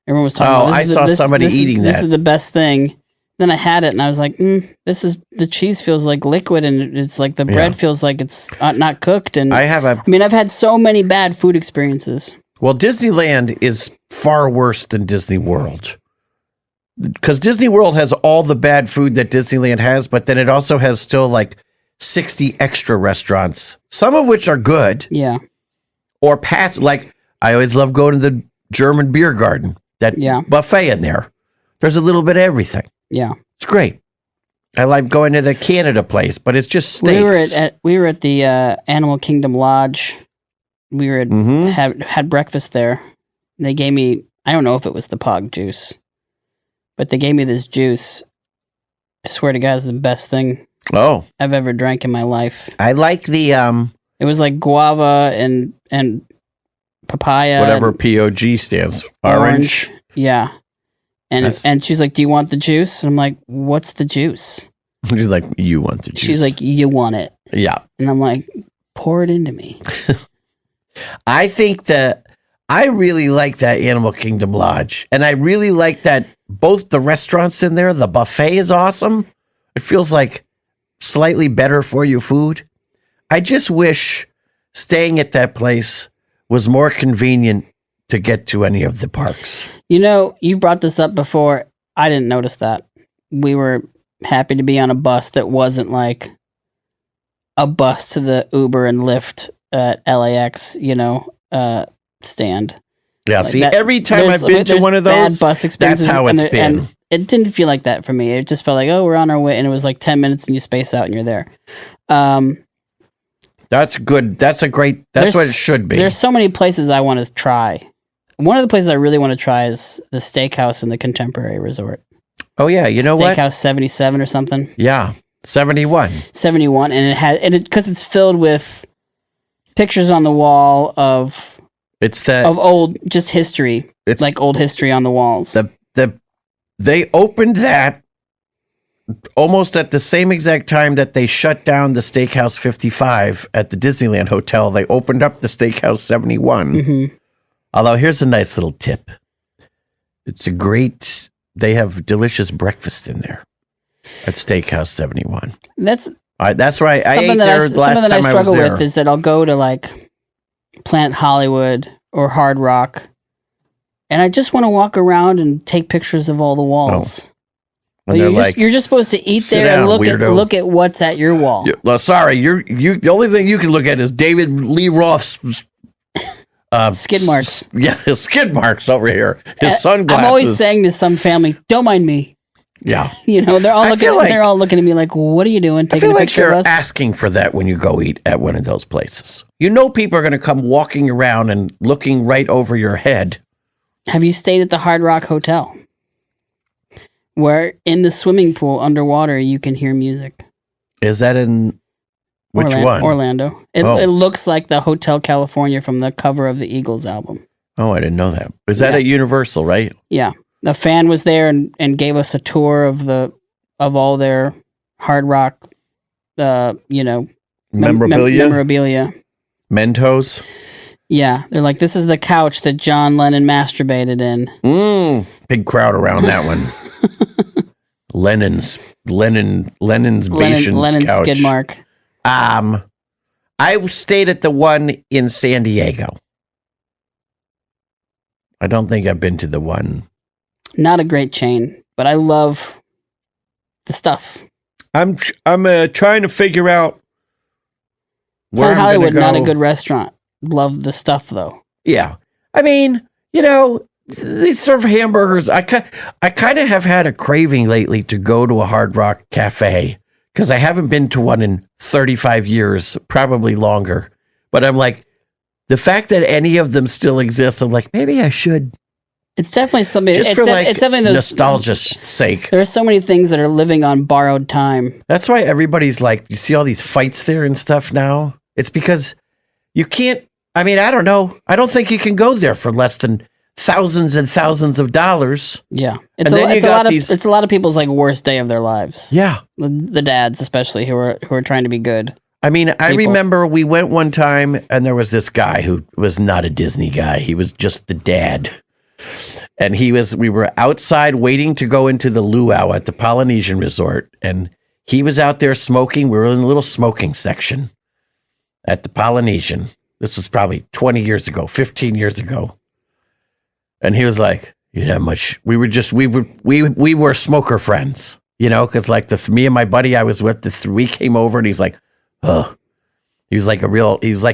Everyone was talking about. I saw somebody eating that. This is the best thing. Then I had it, and I was like, the cheese feels like liquid, and it's like the bread feels like it's not cooked. And I've had so many bad food experiences. Well, Disneyland is far worse than Disney World. Because Disney World has all the bad food that Disneyland has, but then it also has still like 60 extra restaurants, some of which are good. Yeah. Or like I always love going to the German beer garden, that buffet in there. There's a little bit of everything. Yeah. It's great. I like going to the Canada place, but it's just steaks. We were at the Animal Kingdom Lodge. We were had breakfast there. They gave me, I don't know if it was the Pog juice, but they gave me this juice. I swear to God, it's the best thing I've ever drank in my life. I like the It was like guava and papaya. Whatever POG stands. Orange. Yeah. And she's like, "Do you want the juice?" And I'm like, "What's the juice?" She's like, "You want the juice." She's like, "You want it." Yeah. And I'm like, "Pour it into me." I think that I really like that Animal Kingdom Lodge. And I really like that both the restaurants in there, the buffet is awesome. It feels like slightly better for you food. I just wish staying at that place was more convenient to get to any of the parks. You brought this up before. I didn't notice that. We were happy to be on a bus that wasn't like a bus to the Uber and Lyft at LAX, stand. Yeah, Like see, that- every time I've been to there's one of bad those, bus experiences, that's how and it's been. and it didn't feel like that for me. It just felt like, oh, we're on our way, and it was like 10 minutes, and you space out, and you're there. That's good. That's what it should be. There's so many places I want to try. One of the places I really want to try is the steakhouse in the Contemporary Resort. Oh yeah, you know what? Steakhouse 77 or something. Yeah, 71. 71, and because it's filled with pictures on the wall of old just history, It's like old history on the walls. They opened that almost at the same exact time that they shut down the Steakhouse 55 at the Disneyland Hotel. They opened up the Steakhouse 71. Mm-hmm. Although here's a nice little tip. They have delicious breakfast in there at Steakhouse 71. That's right. I ate there last time I was there. Something that I struggle with is that I'll go to like Planet Hollywood or Hard Rock, and I just want to walk around and take pictures of all the walls. And you're just supposed to eat there and look at what's at your wall. Well, sorry, the only thing you can look at is David Lee Roth's skid marks. His skid marks over here. His sunglasses. I'm always saying to some family, "Don't mind me." Yeah, they're all looking at me like, "What are you doing? Taking a picture of us?" You're asking for that when you go eat at one of those places. People are going to come walking around and looking right over your head. Have you stayed at the Hard Rock Hotel, where in the swimming pool underwater you can hear music? Is that in which one? Orlando. It looks like the Hotel California from the cover of the Eagles album. Oh, I didn't know that. Was that at Universal, right? Yeah. The fan was there and gave us a tour of all their Hard Rock, memorabilia. Mentos. Yeah, they're like, this is the couch that John Lennon masturbated in. Big crowd around that one. Lennon's couch. Skid mark. I stayed at the one in San Diego. I don't think I've been to the one. Not a great chain, but I love the stuff. I'm trying to figure out where Planet Hollywood, not a good restaurant. Love the stuff though. Yeah, I mean, they serve hamburgers. I kind of have had a craving lately to go to a Hard Rock cafe because I haven't been to one in 35 years, probably longer. But I'm like, the fact that any of them still exist, I'm like, maybe I should. It's definitely something. Just for it's definitely those nostalgia's sake. There are so many things that are living on borrowed time. That's why everybody's like, you see all these fights there and stuff now. It's because you can't. I mean, I don't know. I don't think you can go there for less than thousands and thousands of dollars. Yeah, it's a lot of people's like worst day of their lives. Yeah, the dads especially who are trying to be good. I mean, I remember we went one time and there was this guy who was not a Disney guy. He was just the dad. And we were outside waiting to go into the luau at the Polynesian Resort. And he was out there smoking. We were in a little smoking section at the Polynesian. This was probably 20 years ago, 15 years ago. And he was like, much. We were smoker friends, because like me and my buddy I was with, we came over and he's like, oh, he was like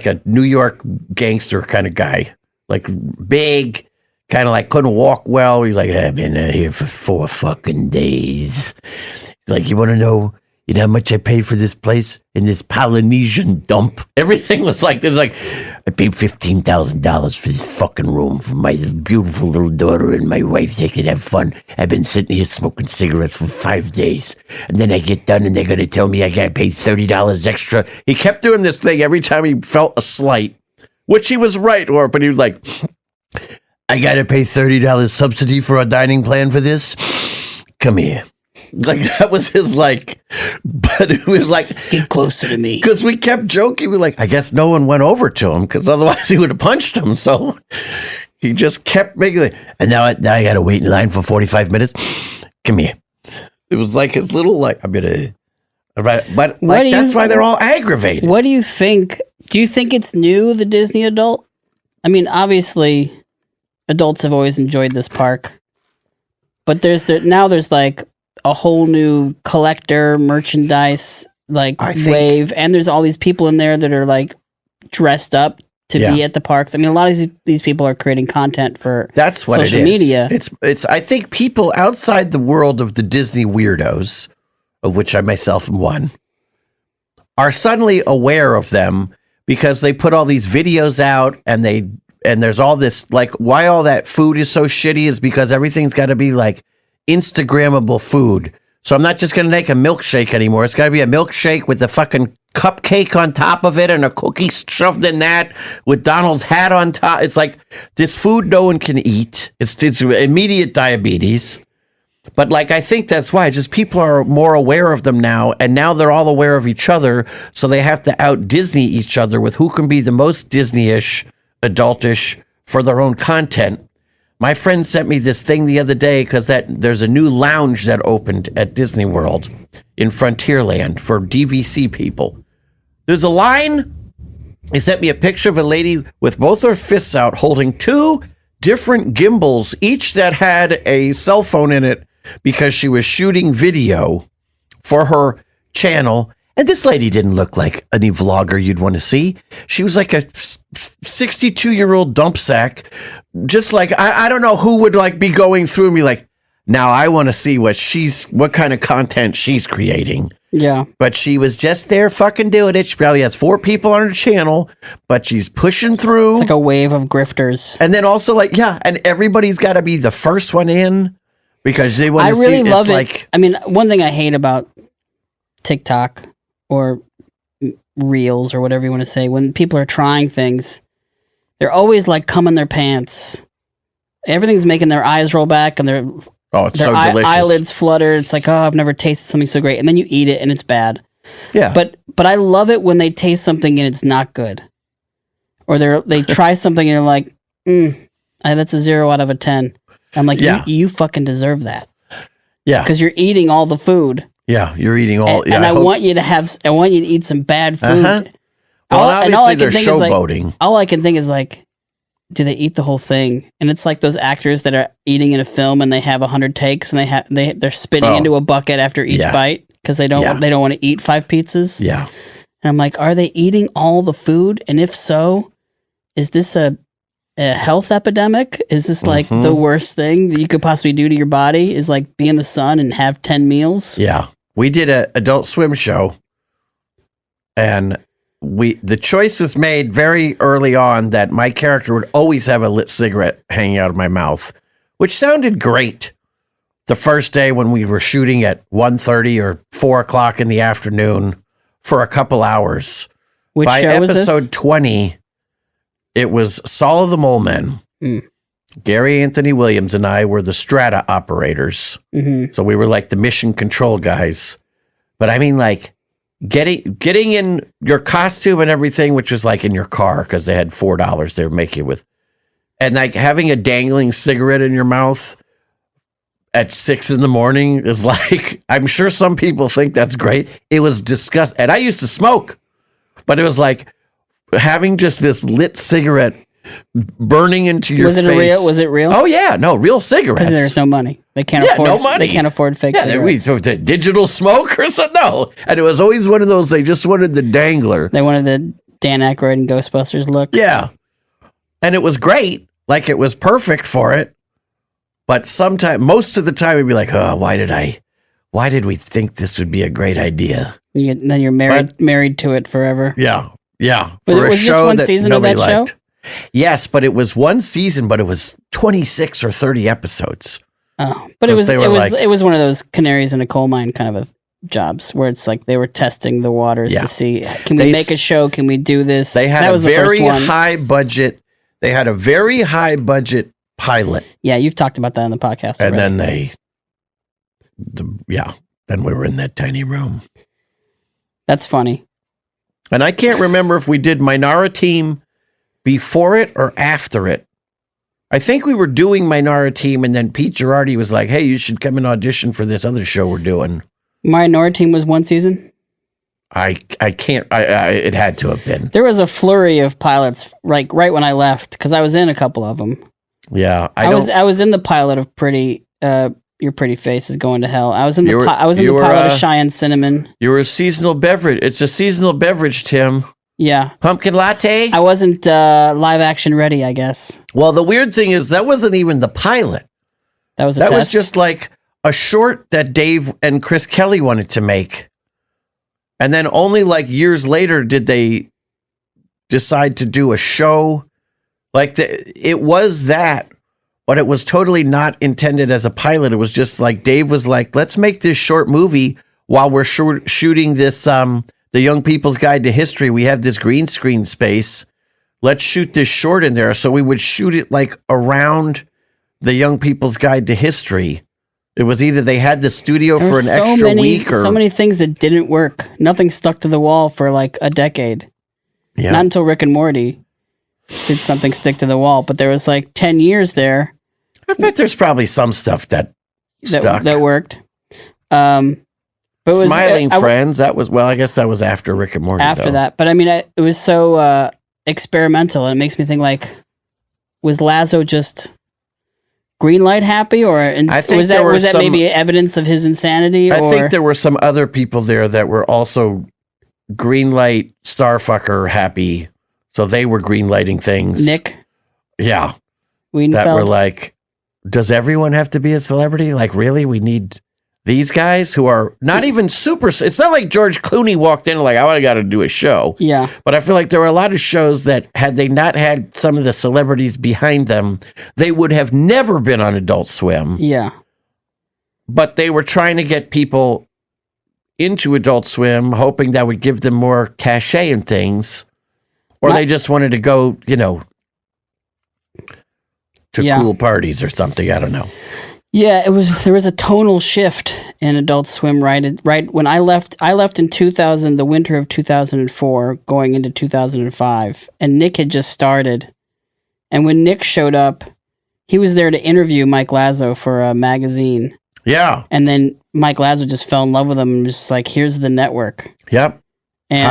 a New York gangster kind of guy, like big, kind of like couldn't walk well. He's like, I've been here for 4 fucking days. He's like, you want to know, how much I paid for this place in this Polynesian dump? Everything was like this. Like, I paid $15,000 for this fucking room for my beautiful little daughter and my wife. They could have fun. I've been sitting here smoking cigarettes for 5 days, and then I get done, and they're gonna tell me I gotta pay $30 extra. He kept doing this thing every time he felt a slight, which he was right, but he was like, I gotta pay $30 subsidy for a dining plan for this. Come here. Like, that was his, like, but it was like, get closer to me. Because we kept joking. We're like, I guess no one went over to him because otherwise he would have punched him. So he just kept making it. And now I got to wait in line for 45 minutes. Come here. It was like his little, like, I'm going to, but like, that's why they're all aggravated. What do you think? Do you think it's new, the Disney adult? I mean, obviously, adults have always enjoyed this park. But there's like a whole new collector merchandise wave, and there's all these people in there that are like dressed up to be at the parks. I mean, a lot of these people are creating content for that's what social it is. media. It's. I think people outside the world of the Disney weirdos, of which I myself am one, are suddenly aware of them because they put all these videos out and there's all this, like, why all that food is so shitty is because everything's got to be like Instagrammable food. So I'm not just going to make a milkshake anymore. It's got to be a milkshake with the fucking cupcake on top of it and a cookie shoved in that with Donald's hat on top. It's like this food no one can eat. It's immediate diabetes. But like, I think that's why just people are more aware of them now. And now they're all aware of each other. So they have to out Disney each other with who can be the most Disney-ish, adultish for their own content. My friend sent me this thing the other day because there's a new lounge that opened at Disney World in Frontierland for DVC people. There's a line. He sent me a picture of a lady with both her fists out holding two different gimbals, each that had a cell phone in it because she was shooting video for her channel. And this lady didn't look like any vlogger you'd want to see. She was like a 62-year-old dump sack. Just like, I don't know who would like be going through and be like, now I want to see what kind of content she's creating. Yeah. But she was just there fucking doing it. She probably has 4 people on her channel, but she's pushing through. It's like a wave of grifters. And then also like, yeah, and everybody's got to be the first one in because they want to see. I really love it. I mean, one thing I hate about TikTok or reels or whatever you want to say, when people are trying things, they're always like coming their pants. Everything's making their eyes roll back and their eyelids flutter. It's like, oh, I've never tasted something so great. And then you eat it and it's bad. Yeah. But I love it when they taste something and it's not good. Or they try something and they're like, that's a 0 out of a 10. I'm like, you fucking deserve that. Yeah. Because you're eating all the food. Yeah, you're eating all. And I want you to eat some bad food. Uh-huh. Well, obviously they're showboating. All I can think is like, do they eat the whole thing? And it's like those actors that are eating in a film and they have 100 takes and they're spitting into a bucket after each bite because they don't want to eat 5 pizzas. Yeah. And I'm like, are they eating all the food? And if so, is this a health epidemic? Is this like the worst thing that you could possibly do to your body? Is like be in the sun and have 10 meals? Yeah. We did an Adult Swim show, and the choice was made very early on that my character would always have a lit cigarette hanging out of my mouth, which sounded great the first day when we were shooting at 1:30 or 4 o'clock in the afternoon for a couple hours. By show was this? Episode 20, it was Saul of the Mole Men. Gary Anthony Williams and I were the strata operators. Mm-hmm. So we were like the mission control guys. But I mean, like getting in your costume and everything, which was like in your car because they had $4 they were making it with. And like having a dangling cigarette in your mouth at 6 a.m. is like, I'm sure some people think that's great. It was disgusting. And I used to smoke, but it was like having just this lit cigarette burning into your face. Was it real? Oh yeah, no, real cigarettes. Because there's no money. They can't afford. No money. They can't afford fake cigarettes. So the digital smoke or something. No, and it was always one of those. They just wanted the dangler. They wanted the Dan Aykroyd and Ghostbusters look. Yeah, and it was great. Like it was perfect for it. But most of the time, we'd be like, "Oh, why did we think this would be a great idea?" And then you're married to it forever. Yeah. Was this one season of that show? Yes, but it was one season, but it was 26 or 30 episodes. Oh, but it was one of those canaries in a coal mine kind of a jobs where it's like they were testing the waters to see, can we make a show? Can we do this? They had a very high budget. They had a very high budget pilot. Yeah, you've talked about that on the podcast already. And then then we were in that tiny room. That's funny. And I can't remember if we did Minara Team before it or after it. I think we were doing Minara Team, and then Pete Girardi was like, hey, you should come and audition for this other show we're doing. Minara Team was one season? I can't, it had to have been. There was a flurry of pilots right when I left, because I was in a couple of them. Yeah. I was in the pilot of Your Pretty Face is Going to Hell. I was in the pilot of Cheyenne Cinnamon. You were a seasonal beverage. It's a seasonal beverage, Tim. Yeah. Pumpkin latte. I wasn't live action ready, I guess. Well, the weird thing is that wasn't even the pilot. That was that was just like a short that Dave and Chris Kelly wanted to make. And then only like years later did they decide to do a show. Like it was that, but it was totally not intended as a pilot. It was just like Dave was like, let's make this short movie while we're shooting this, the Young People's Guide to History. We have this green screen space. Let's shoot this short in there. So we would shoot it like around the Young People's Guide to History. It was either they had the studio for an extra week or... So many things that didn't work. Nothing stuck to the wall for like a decade. Yeah. Not until Rick and Morty did something stick to the wall. But there was like 10 years there. I bet there's probably some stuff that stuck. That worked. But it was, Smiling Friends, that was... Well, I guess that was after Rick and Morty, after though. that. But I mean, it was so experimental. And it makes me think like, was Lazo just... Greenlight happy, or was that maybe evidence of his insanity? I think there were some other people there that were also Greenlight Starfucker happy, so they were greenlighting things. Nick, yeah, Wiedenfeld. That were like, does everyone have to be a celebrity? Like, really, we need these guys who are not even super. It's not like George Clooney walked in and like, I got to do a show. Yeah. But I feel like there were a lot of shows that had they not had some of the celebrities behind them, they would have never been on Adult Swim. Yeah. But they were trying to get people into Adult Swim, hoping that would give them more cachet and things. Or they just wanted to go, to cool parties or something. I don't know. Yeah, there was a tonal shift in Adult Swim right when I left in 2000, the winter of 2004, going into 2005, and Nick had just started. And when Nick showed up, he was there to interview Mike Lazo for a magazine. Yeah. And then Mike Lazo just fell in love with him and was just like, here's the network. Yep. And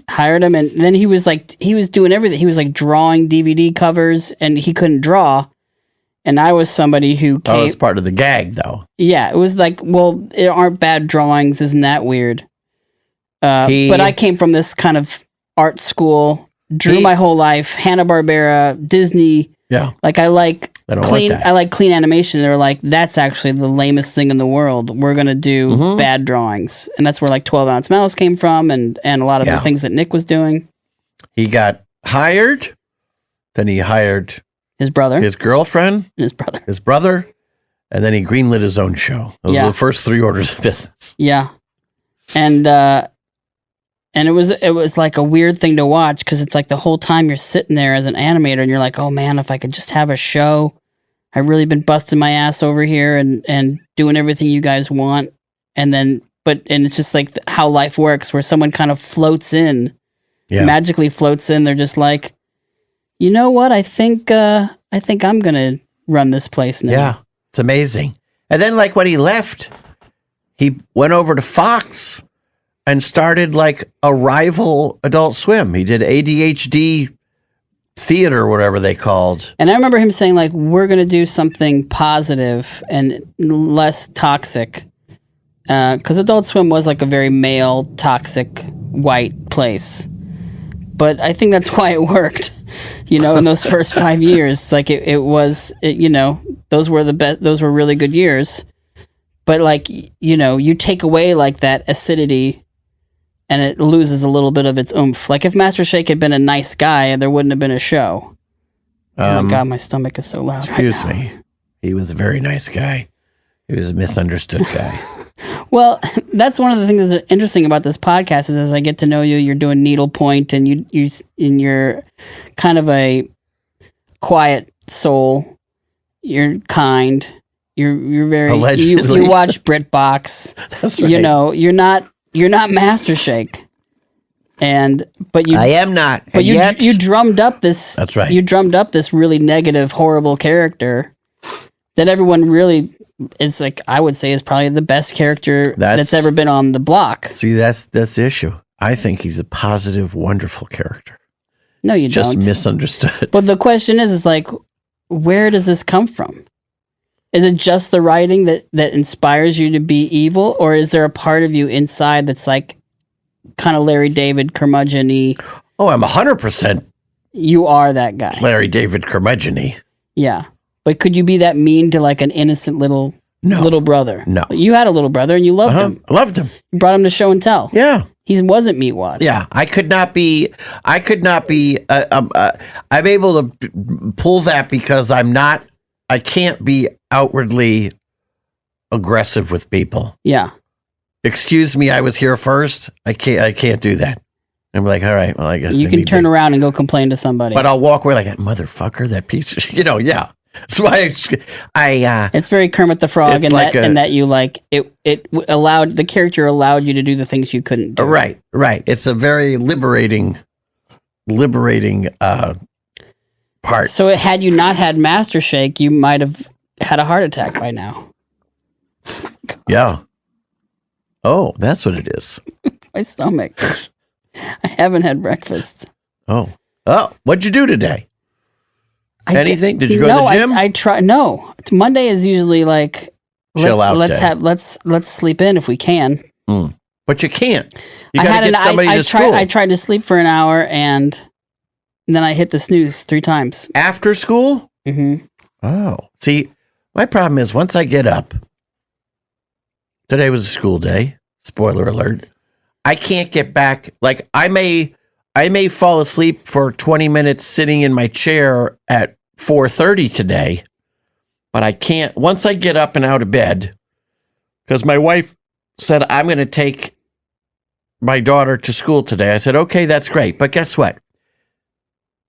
hired him, and then he was doing everything. He was like drawing DVD covers, and he couldn't draw. And I was somebody who came... Oh, it's part of the gag, though. Yeah, it was like, well, it aren't bad drawings. Isn't that weird? But I came from this kind of art school, drew my whole life, Hanna-Barbera, Disney. Yeah. Like, I like clean animation. They're like, that's actually the lamest thing in the world. We're going to do bad drawings. And that's where like 12 Ounce Mouse came from and a lot of the things that Nick was doing. He got hired. Then he hired... his brother. His girlfriend. And his brother. His brother. And then he greenlit his own show. Those were the first 3 orders of business. Yeah. And it was like a weird thing to watch because it's like the whole time you're sitting there as an animator and you're like, oh man, if I could just have a show. I've really been busting my ass over here and doing everything you guys want. And it's just like how life works where someone kind of floats in, magically floats in. They're just like, you know what? I think I'm gonna run this place now. Yeah, it's amazing. And then, like when he left, he went over to Fox and started like a rival Adult Swim. He did ADHD theater, or whatever they called. And I remember him saying like, "We're gonna do something positive and less toxic," because Adult Swim was like a very male, toxic, white place. But I think that's why it worked. In those first 5 years, it's like those were the best. Those were really good years. But like, you take away like that acidity and it loses a little bit of its oomph. Like if Master Shake had been a nice guy, there wouldn't have been a show. Oh my God, my stomach is so loud. Excuse me. He was a very nice guy. He was a misunderstood guy. Well, that's one of the things that's interesting about this podcast is as I get to know you, you're doing needlepoint and you're kind of a quiet soul. You're kind. You're very allegedly. You watch BritBox. That's right. You're not Master Shake. But I am not. But you drummed up this. That's right. You drummed up this really negative, horrible character that everyone really is like. I would say is probably the best character that's ever been on the block. See, that's the issue. I think he's a positive, wonderful character. No, you don't. Just misunderstood. But the question is like, where does this come from? Is it just the writing that inspires you to be evil, or is there a part of you inside that's like kind of Larry David curmudgeon-y? Oh, I'm 100% You are that guy. Larry David curmudgeon. Yeah. But could you be that mean to like an innocent little brother? No. You had a little brother and you loved him. I loved him. You brought him to show and tell. Yeah. He wasn't meatwad. Yeah. I could not be, I'm able to pull that because I can't be outwardly aggressive with people. Yeah. Excuse me, I was here first. I can't do that. I'm like, all right, well, I guess you can turn around and go complain to somebody. But I'll walk away like that motherfucker, that piece of shit. Yeah. So it's very Kermit the Frog, and like that you like it allowed the character allowed you to do the things you couldn't do. Right. It's a very liberating part. So had you not had Master Shake, you might have had a heart attack by now. Yeah. Oh, that's what it is. My stomach. I haven't had breakfast. Oh, what'd you do today? Anything? Did you go to the gym? I try. No, Monday is usually like chill out. Let's sleep in if we can. But you can't. You gotta get somebody to school. I tried to sleep for an hour and then I hit the snooze 3 times after school. Mm-hmm. Oh, see, my problem is once I get up. Today was a school day. Spoiler alert. I can't get back. Like I may fall asleep for 20 minutes sitting in my chair at 4:30 today, but I can't. Once I get up and out of bed, because my wife said, I'm going to take my daughter to school today. I said, okay, that's great. But guess what?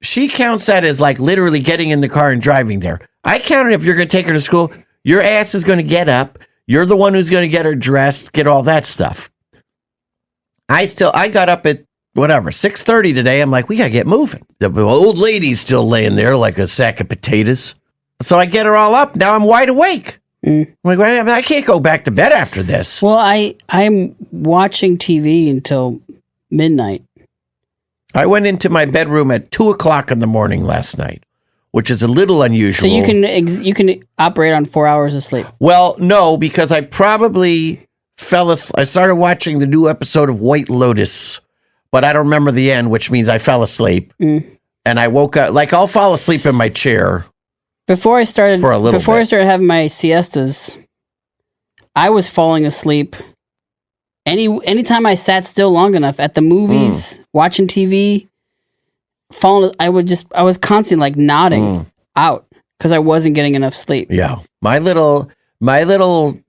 She counts that as like literally getting in the car and driving there. I count it if you're going to take her to school, your ass is going to get up. You're the one who's going to get her dressed, get all that stuff. I got up at whatever, 6:30 today. I'm like, we got to get moving. The old lady's still laying there like a sack of potatoes. So I get her all up. Now I'm wide awake. I'm like, I can't go back to bed after this. Well, I'm watching TV until midnight. I went into my bedroom at 2:00 in the morning last night, which is a little unusual. So you can operate on 4 hours of sleep. Well, no, because I probably fell asleep. I started watching the new episode of White Lotus, but I don't remember the end, which means I fell asleep. And I woke up, like I'll fall asleep in my chair. Before I started having my siestas, I was falling asleep. Anytime I sat still long enough at the movies, watching TV, I was constantly like nodding out because I wasn't getting enough sleep. Yeah. My little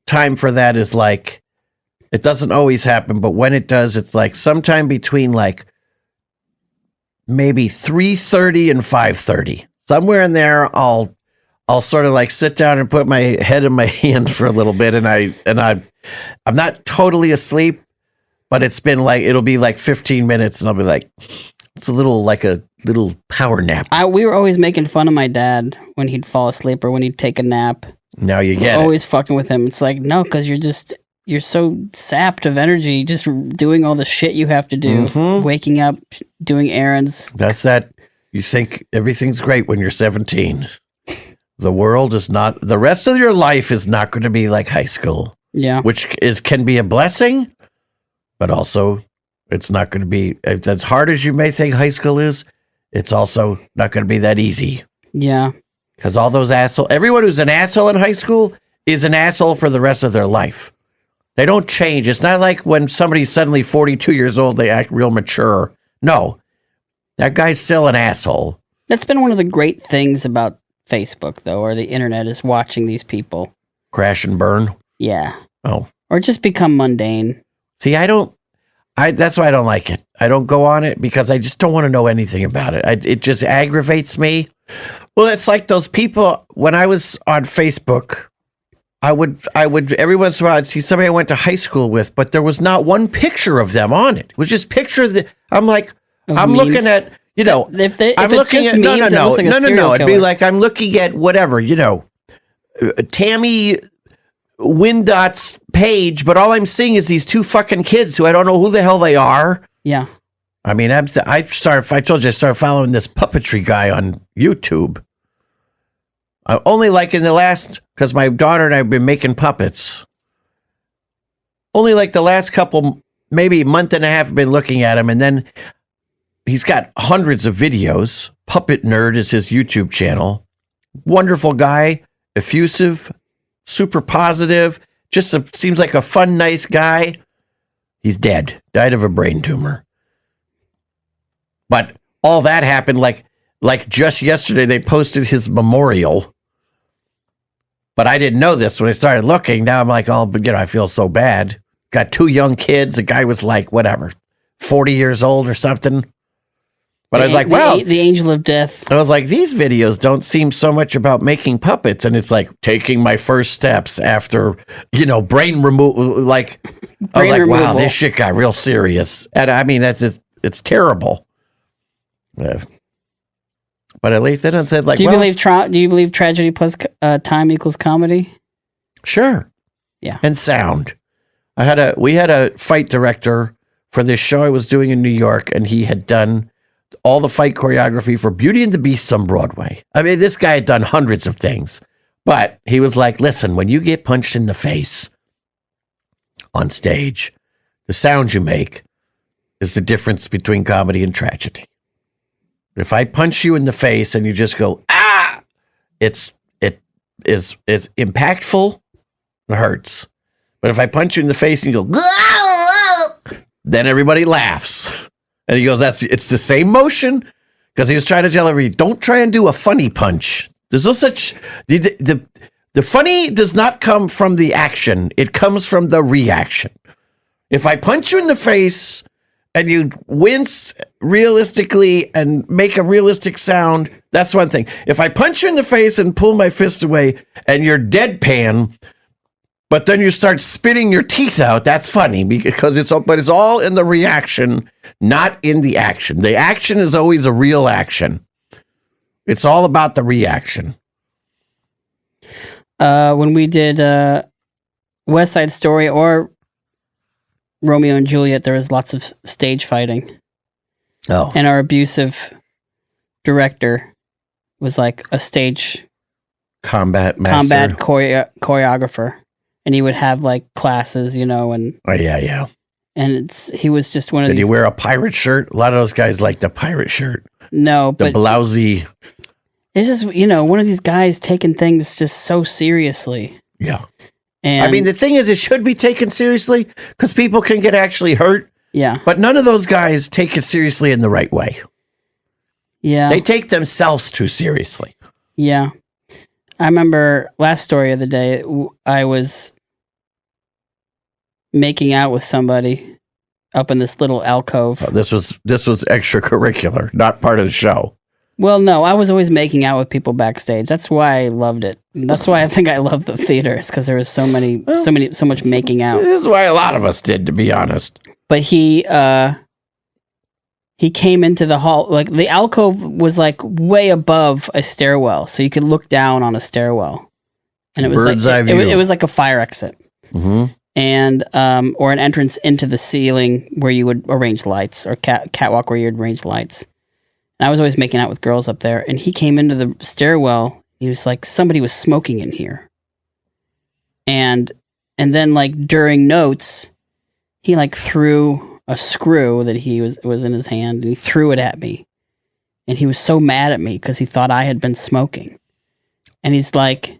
time for that is like, it doesn't always happen, but when it does, it's like sometime between like maybe 3:30 and 5:30. Somewhere in there, I'll sort of like sit down and put my head in my hand for a little bit, and I'm not totally asleep, but it'll be like 15 minutes, and I'll be like, it's a little power nap. We were always making fun of my dad when he'd fall asleep or when he'd take a nap. Now you get it. Always fucking with him. It's like, no, because you're so sapped of energy just doing all the shit you have to do. Waking up, doing errands. That's that. You think everything's great when you're 17. The world is not, the rest of your life is not going to be like high school. Yeah. Which can be a blessing, but also it's not going to be, as hard as you may think high school is, it's also not going to be that easy. Yeah. Because all those everyone who's an asshole in high school is an asshole for the rest of their life. They don't change. It's not like when somebody's suddenly 42 years old, they act real mature. No, that guy's still an asshole. That's been one of the great things about Facebook, though, or the internet, is watching these people crash and burn. Yeah. Oh. Or just become mundane. See, that's why I don't like it. I don't go on it because I just don't want to know anything about it. It just aggravates me. Well, it's like those people, when I was on Facebook, I would every once in a while I'd see somebody I went to high school with, but there was not one picture of them on it. It was just pictures. I'm like, I'm memes. Looking at, I'm looking at, memes, no. It'd be like, I'm looking at whatever, Tammy Windot's page, but all I'm seeing is these 2 fucking kids who I don't know who the hell they are. Yeah. I mean, I told you I started following this puppetry guy on YouTube. I only like in the last, because my daughter and I have been making puppets. Only like the last couple, maybe month and a half, I've been looking at him. And then he's got hundreds of videos. Puppet Nerd is his YouTube channel. Wonderful guy, effusive, super positive. Just seems like a fun, nice guy. He's dead. Died of a brain tumor. But all that happened like just yesterday. They posted his memorial. But I didn't know this when I started looking. Now I'm like, I feel so bad. Got 2 young kids. The guy was like, 40 years old or something. But I was like, wow. The angel of death. I was like, these videos don't seem so much about making puppets. And it's like taking my first steps after, brain removal. Brain removal. Wow, this shit got real serious. And I mean, it's terrible. But at least they don't say do you believe tragedy plus time equals comedy? Sure. Yeah. And sound. We had a fight director for this show I was doing in New York, and he had done all the fight choreography for Beauty and the Beast on Broadway. I mean, this guy had done hundreds of things, but he was like, listen, when you get punched in the face on stage, the sound you make is the difference between comedy and tragedy. If I punch you in the face and you just go, ah, it is impactful and hurts. But if I punch you in the face and you go, then everybody laughs. And he goes, it's the same motion, because he was trying to tell everybody, don't try and do a funny punch. There's no such, the funny does not come from the action. It comes from the reaction. If I punch you in the face and you wince realistically and make a realistic sound, that's one thing. If I punch you in the face and pull my fist away and you're deadpan, but then you start spitting your teeth out, that's funny, because it's all in the reaction, not in the action. The action is always a real action. It's all about the reaction. When we did West Side Story or Romeo and Juliet, there was lots of stage fighting. Oh. And our abusive director was like a stage combat master. Choreographer. And he would have like classes, and oh yeah. And he was just one of these. Did he wear a pirate shirt? A lot of those guys like the pirate shirt. No, the but blousy. It's just one of these guys taking things just so seriously. Yeah. And I mean, the thing is, it should be taken seriously because people can get actually hurt. Yeah. But none of those guys take it seriously in the right way. Yeah. They take themselves too seriously. Yeah. I remember last story of the day, I was making out with somebody up in this little alcove. Oh, this was extracurricular, not part of the show. Well, no, I was always making out with people backstage. That's why I loved it. That's why I think I loved the theater, is because there was so much making out. This is why a lot of us did, to be honest. But he came into the hall, like the alcove was like way above a stairwell, so you could look down on a stairwell, and it was Bird's eye view. It was like a fire exit. Mm-hmm. And or an entrance into the ceiling where you would arrange lights, or catwalk where you'd arrange lights. And I was always making out with girls up there. And he came into the stairwell. He was like, somebody was smoking in here. And then like during notes, he like threw a screw that was in his hand, and he threw it at me. And he was so mad at me because he thought I had been smoking. And he's like,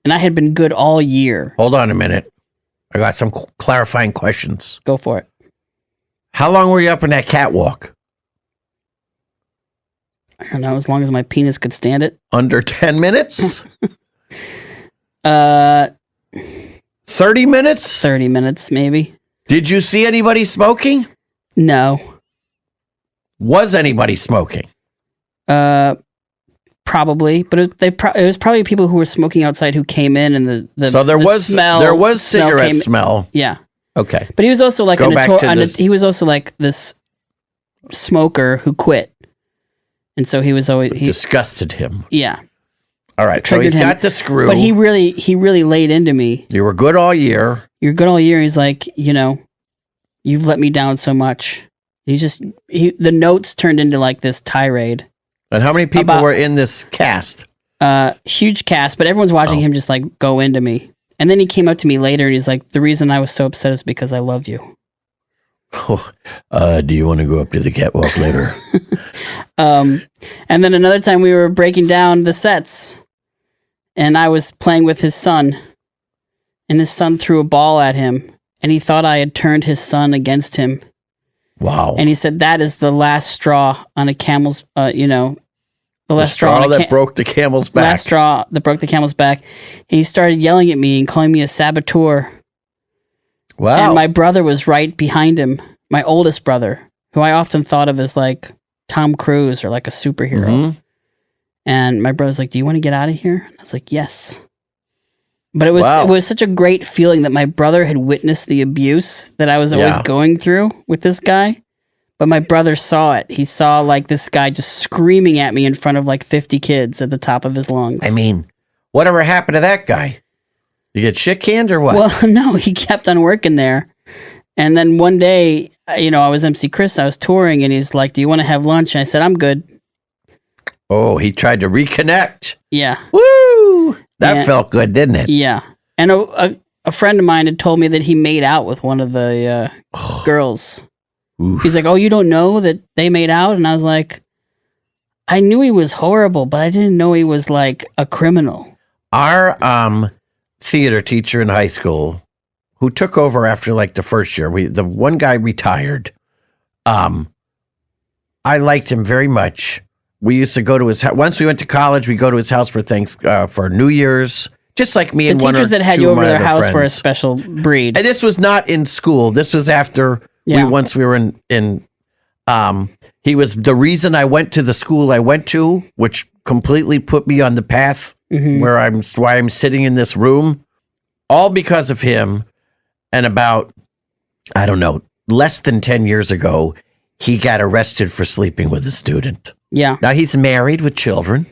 and I had been good all year. Hold on a minute. I got some clarifying questions. Go for it. How long were you up in that catwalk? I don't know, as long as my penis could stand it. Under 10 minutes? 30 minutes? 30 minutes, maybe. Did you see anybody smoking? No. Was anybody smoking? Probably, but it was probably people who were smoking outside who came in, and so there was cigarette smell. Yeah. Okay. But he was also like he was also like this smoker who quit. And so he was always disgusted him. Yeah. All right. So he's got the screw. But he really laid into me. You were good all year. You're good all year. He's like, you've let me down so much. The notes turned into like this tirade. And how many people were in this cast? Huge cast, but everyone's watching him just like go into me. And then he came up to me later and he's like, the reason I was so upset is because I love you. Do you want to go up to the catwalk later? And then another time we were breaking down the sets, and I was playing with his son, and his son threw a ball at him, and he thought I had turned his son against him. Wow. And he said that is the last straw on a camel's, the last straw that broke the camel's back. Last straw that broke the camel's back. And he started yelling at me and calling me a saboteur. Wow. And my brother was right behind him, my oldest brother, who I often thought of as like Tom Cruise or like a superhero. Mm-hmm. And my brother's like, "Do you want to get out of here?" And I was like, "Yes." But it was such a great feeling that my brother had witnessed the abuse that I was always going through with this guy. But my brother saw it. He saw like this guy just screaming at me in front of like 50 kids at the top of his lungs. I mean, whatever happened to that guy? You get shit canned or what? Well, no, he kept on working there. And then one day, I was MC Chris, I was touring, and he's like, "Do you want to have lunch?" And I said, "I'm good." Oh, he tried to reconnect. Yeah. Woo! That felt good, didn't it? Yeah. And a friend of mine had told me that he made out with one of the girls. Oof. He's like, "Oh, you don't know that they made out?" And I was like, I knew he was horrible, but I didn't know he was like a criminal. Our theater teacher in high school, who took over after like the first year, the one guy retired. I liked him very much. We used to go to his house. Once we went to college, we go to his house for New Year's, just like me and one or two of my other friends. The teachers that had you over to their house were a special breed. And this was not in school. This was after we were in he was the reason I went to the school I went to, which completely put me on the path why I'm sitting in this room, all because of him. And about, I don't know, less than 10 years ago, he got arrested for sleeping with a student. Yeah. Now he's married with children,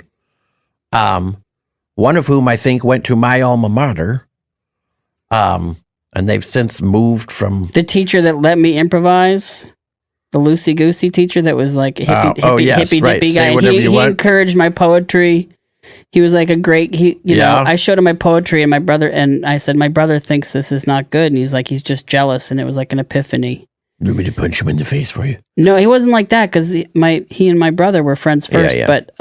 one of whom I think went to my alma mater. And they've since moved from the teacher that let me improvise, the loosey goosey teacher that was like a hippy dippy guy. And he encouraged my poetry. He was like a great, I showed him my poetry, and I said, "My brother thinks this is not good." And he's like, "He's just jealous." And it was like an epiphany. You want me to punch him in the face for you? No, he wasn't like that, because he and my brother were friends first. Yeah. But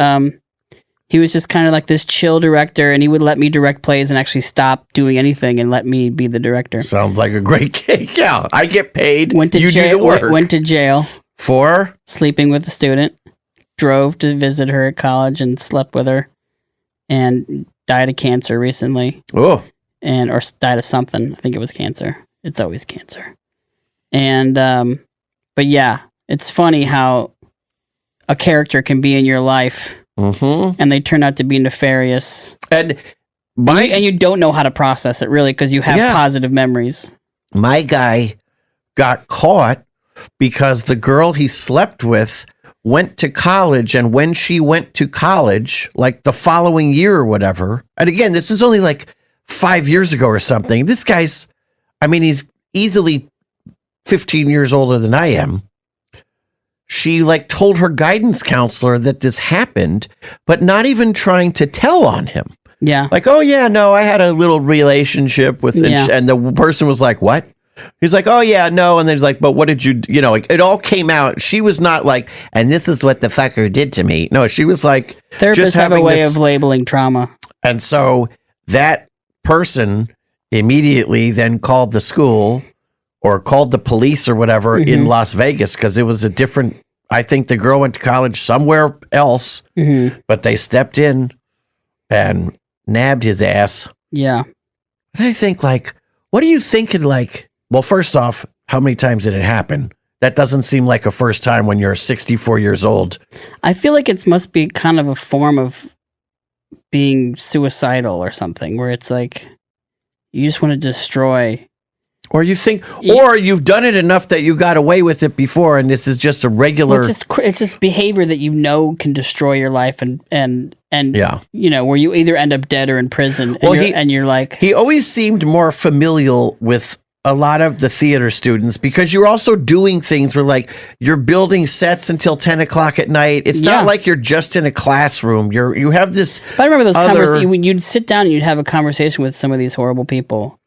he was just kind of like this chill director, and he would let me direct plays and actually stop doing anything and let me be the director. Sounds like a great gig. Yeah, I get paid. Went to jail. Went to jail for sleeping with a student. Drove to visit her at college and slept with her, and died of cancer recently. Oh, or died of something. I think it was cancer. It's always cancer. And but yeah, it's funny how a character can be in your life. Mm-hmm. And they turn out to be nefarious. And you don't know how to process it, really, because you have positive memories. My guy got caught because the girl he slept with went to college, and when she went to college, like the following year or whatever, and again, this is only like 5 years ago or something. This guy's, he's easily 15 years older than I am. She like told her guidance counselor that this happened, but not even trying to tell on him. Yeah. Like, "Oh yeah, no, I had a little relationship with," and the person was like, "What?" He's like, "Oh yeah, no." And then he's like, "But what did you, it all came out." She was not like, "And this is what the fucker did to me." No, she was like, therapists have a way of labeling trauma. And so that person immediately then called the school or called the police or whatever in Las Vegas, because it was a different, I think the girl went to college somewhere else, but they stepped in and nabbed his ass. Yeah. I think, like, what are you thinking? Like, well, first off, how many times did it happen? That doesn't seem like a first time when you're 64 years old. I feel like it must be kind of a form of being suicidal or something, where it's like you just want to destroy. Or you think, or you've done it enough that you got away with it before, and this is just a regular. Well, it's just behavior that can destroy your life, and where you either end up dead or in prison. And you're like, he always seemed more familial with a lot of the theater students, because you're also doing things where like you're building sets until 10 o'clock at night. It's not like you're just in a classroom. You have this. But I remember those conversations when you'd sit down and you'd have a conversation with some of these horrible people.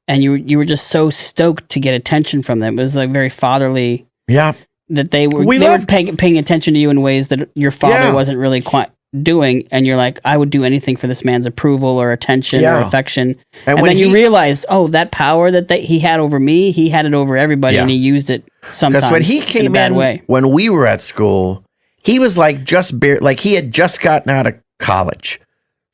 And you were just so stoked to get attention from them. It was like very fatherly. Yeah. that they were loved- paying attention to you in ways that your father wasn't really quite doing, and you're like, I would do anything for this man's approval or attention or affection. And then you realize, that power that he had over me, he had it over everybody, and he used it sometimes because when he came in a bad way. When we were at school, he was like he had just gotten out of college,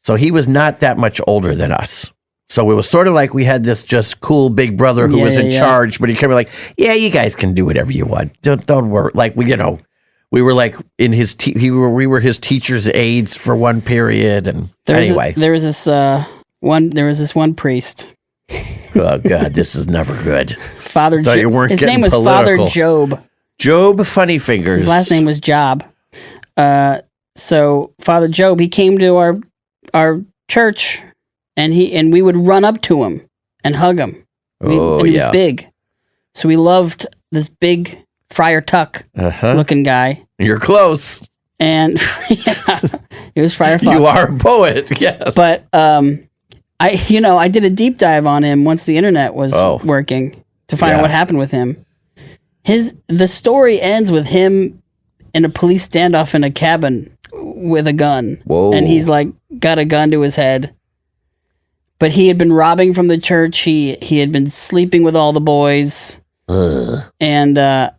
so he was not that much older than us. So it was sort of like we had this just cool big brother who was in charge, but he came like, yeah, you guys can do whatever you want. Don't worry. Like we were like in his we were his teacher's aides for one period, and there was this one priest. Oh God, this is never good. Father Job. His name was political. Father Job. Job Funny Fingers. His last name was Job. So Father Job, he came to our church, and we would run up to him and hug him. And he was big, so we loved this big Friar Tuck looking guy. You're close. And he was Friar Tuck. You are a poet, yes. But I did a deep dive on him once the internet was working to find out what happened with him. The story ends with him in a police standoff in a cabin with a gun. Whoa. And he's like got a gun to his head. But he had been robbing from the church. He had been sleeping with all the boys. And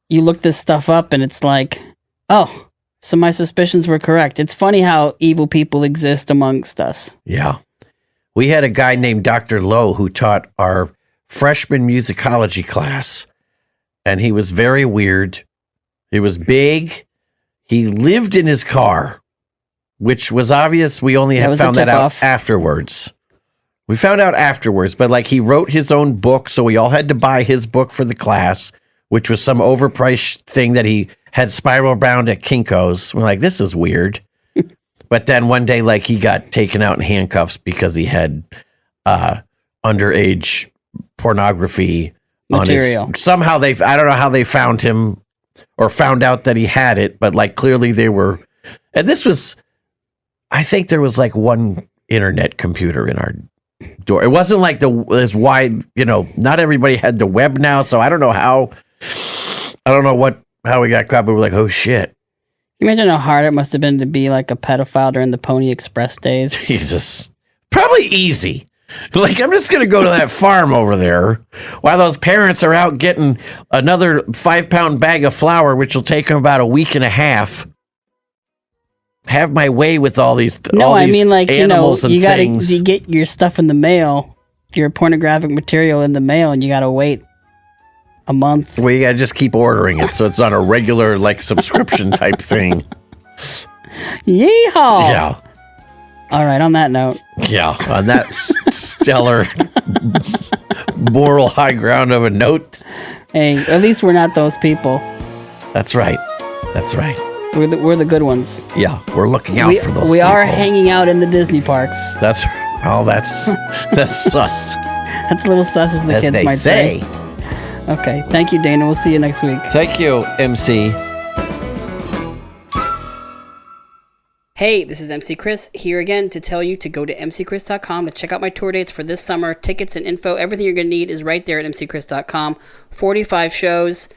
you look this stuff up and it's like, so my suspicions were correct. It's funny how evil people exist amongst us. Yeah. We had a guy named Dr. Lowe who taught our freshman musicology class, and he was very weird. He was big. He lived in his car, which was obvious. We only had found that out afterwards. We found out afterwards, but like he wrote his own book, so we all had to buy his book for the class, which was some overpriced thing that he had spiral bound at Kinko's. We're like, this is weird. But then one day, like, he got taken out in handcuffs because he had underage pornography material. On his, somehow I don't know how they found him or found out that he had it, but like clearly they were, and this was, I think there was like one internet computer in our door. It wasn't like as wide, not everybody had the web now. So I don't know how we got caught, but we're like, oh shit. Can you imagine how hard it must have been to be like a pedophile during the Pony Express days? Jesus. Probably easy. Like, I'm just going to go to that farm over there while those parents are out getting another 5-pound bag of flour, which will take them about a week and a half. Have my way with all these animals and things. You get your stuff in the mail, your pornographic material in the mail, and you got to wait a month. Well, you got to just keep ordering it, so it's on a regular, like, subscription type thing. Yeehaw! Yeah. All right, on that note. Yeah, on that stellar moral high ground of a note. Hey, at least we're not those people. That's right. That's right. We're the good ones. Yeah, we're looking out for those We people. are hanging out in the Disney parks. That's sus. That's a little sus, as the kids might say. Okay, thank you, Dana. We'll see you next week. Thank you, MC. Hey, this is MC Chris here again to tell you to go to mcchris.com to check out my tour dates for this summer. Tickets and info, everything you're going to need is right there at mcchris.com. 45 shows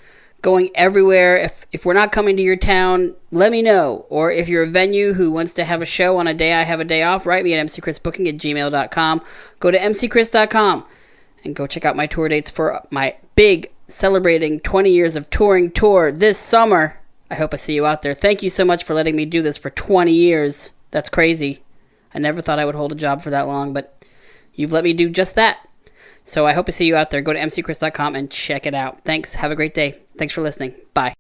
going everywhere. If we're not coming to your town, let me know. Or if you're a venue who wants to have a show on a day I have a day off, write me at mcchrisbooking@gmail.com. Go to mcchris.com and go check out my tour dates for my big celebrating 20 years of touring tour this summer. I hope I see you out there. Thank you so much for letting me do this for 20 years. That's crazy. I never thought I would hold a job for that long, but you've let me do just that. So I hope I see you out there. Go to mcchris.com and check it out. Thanks. Have a great day. Thanks for listening. Bye.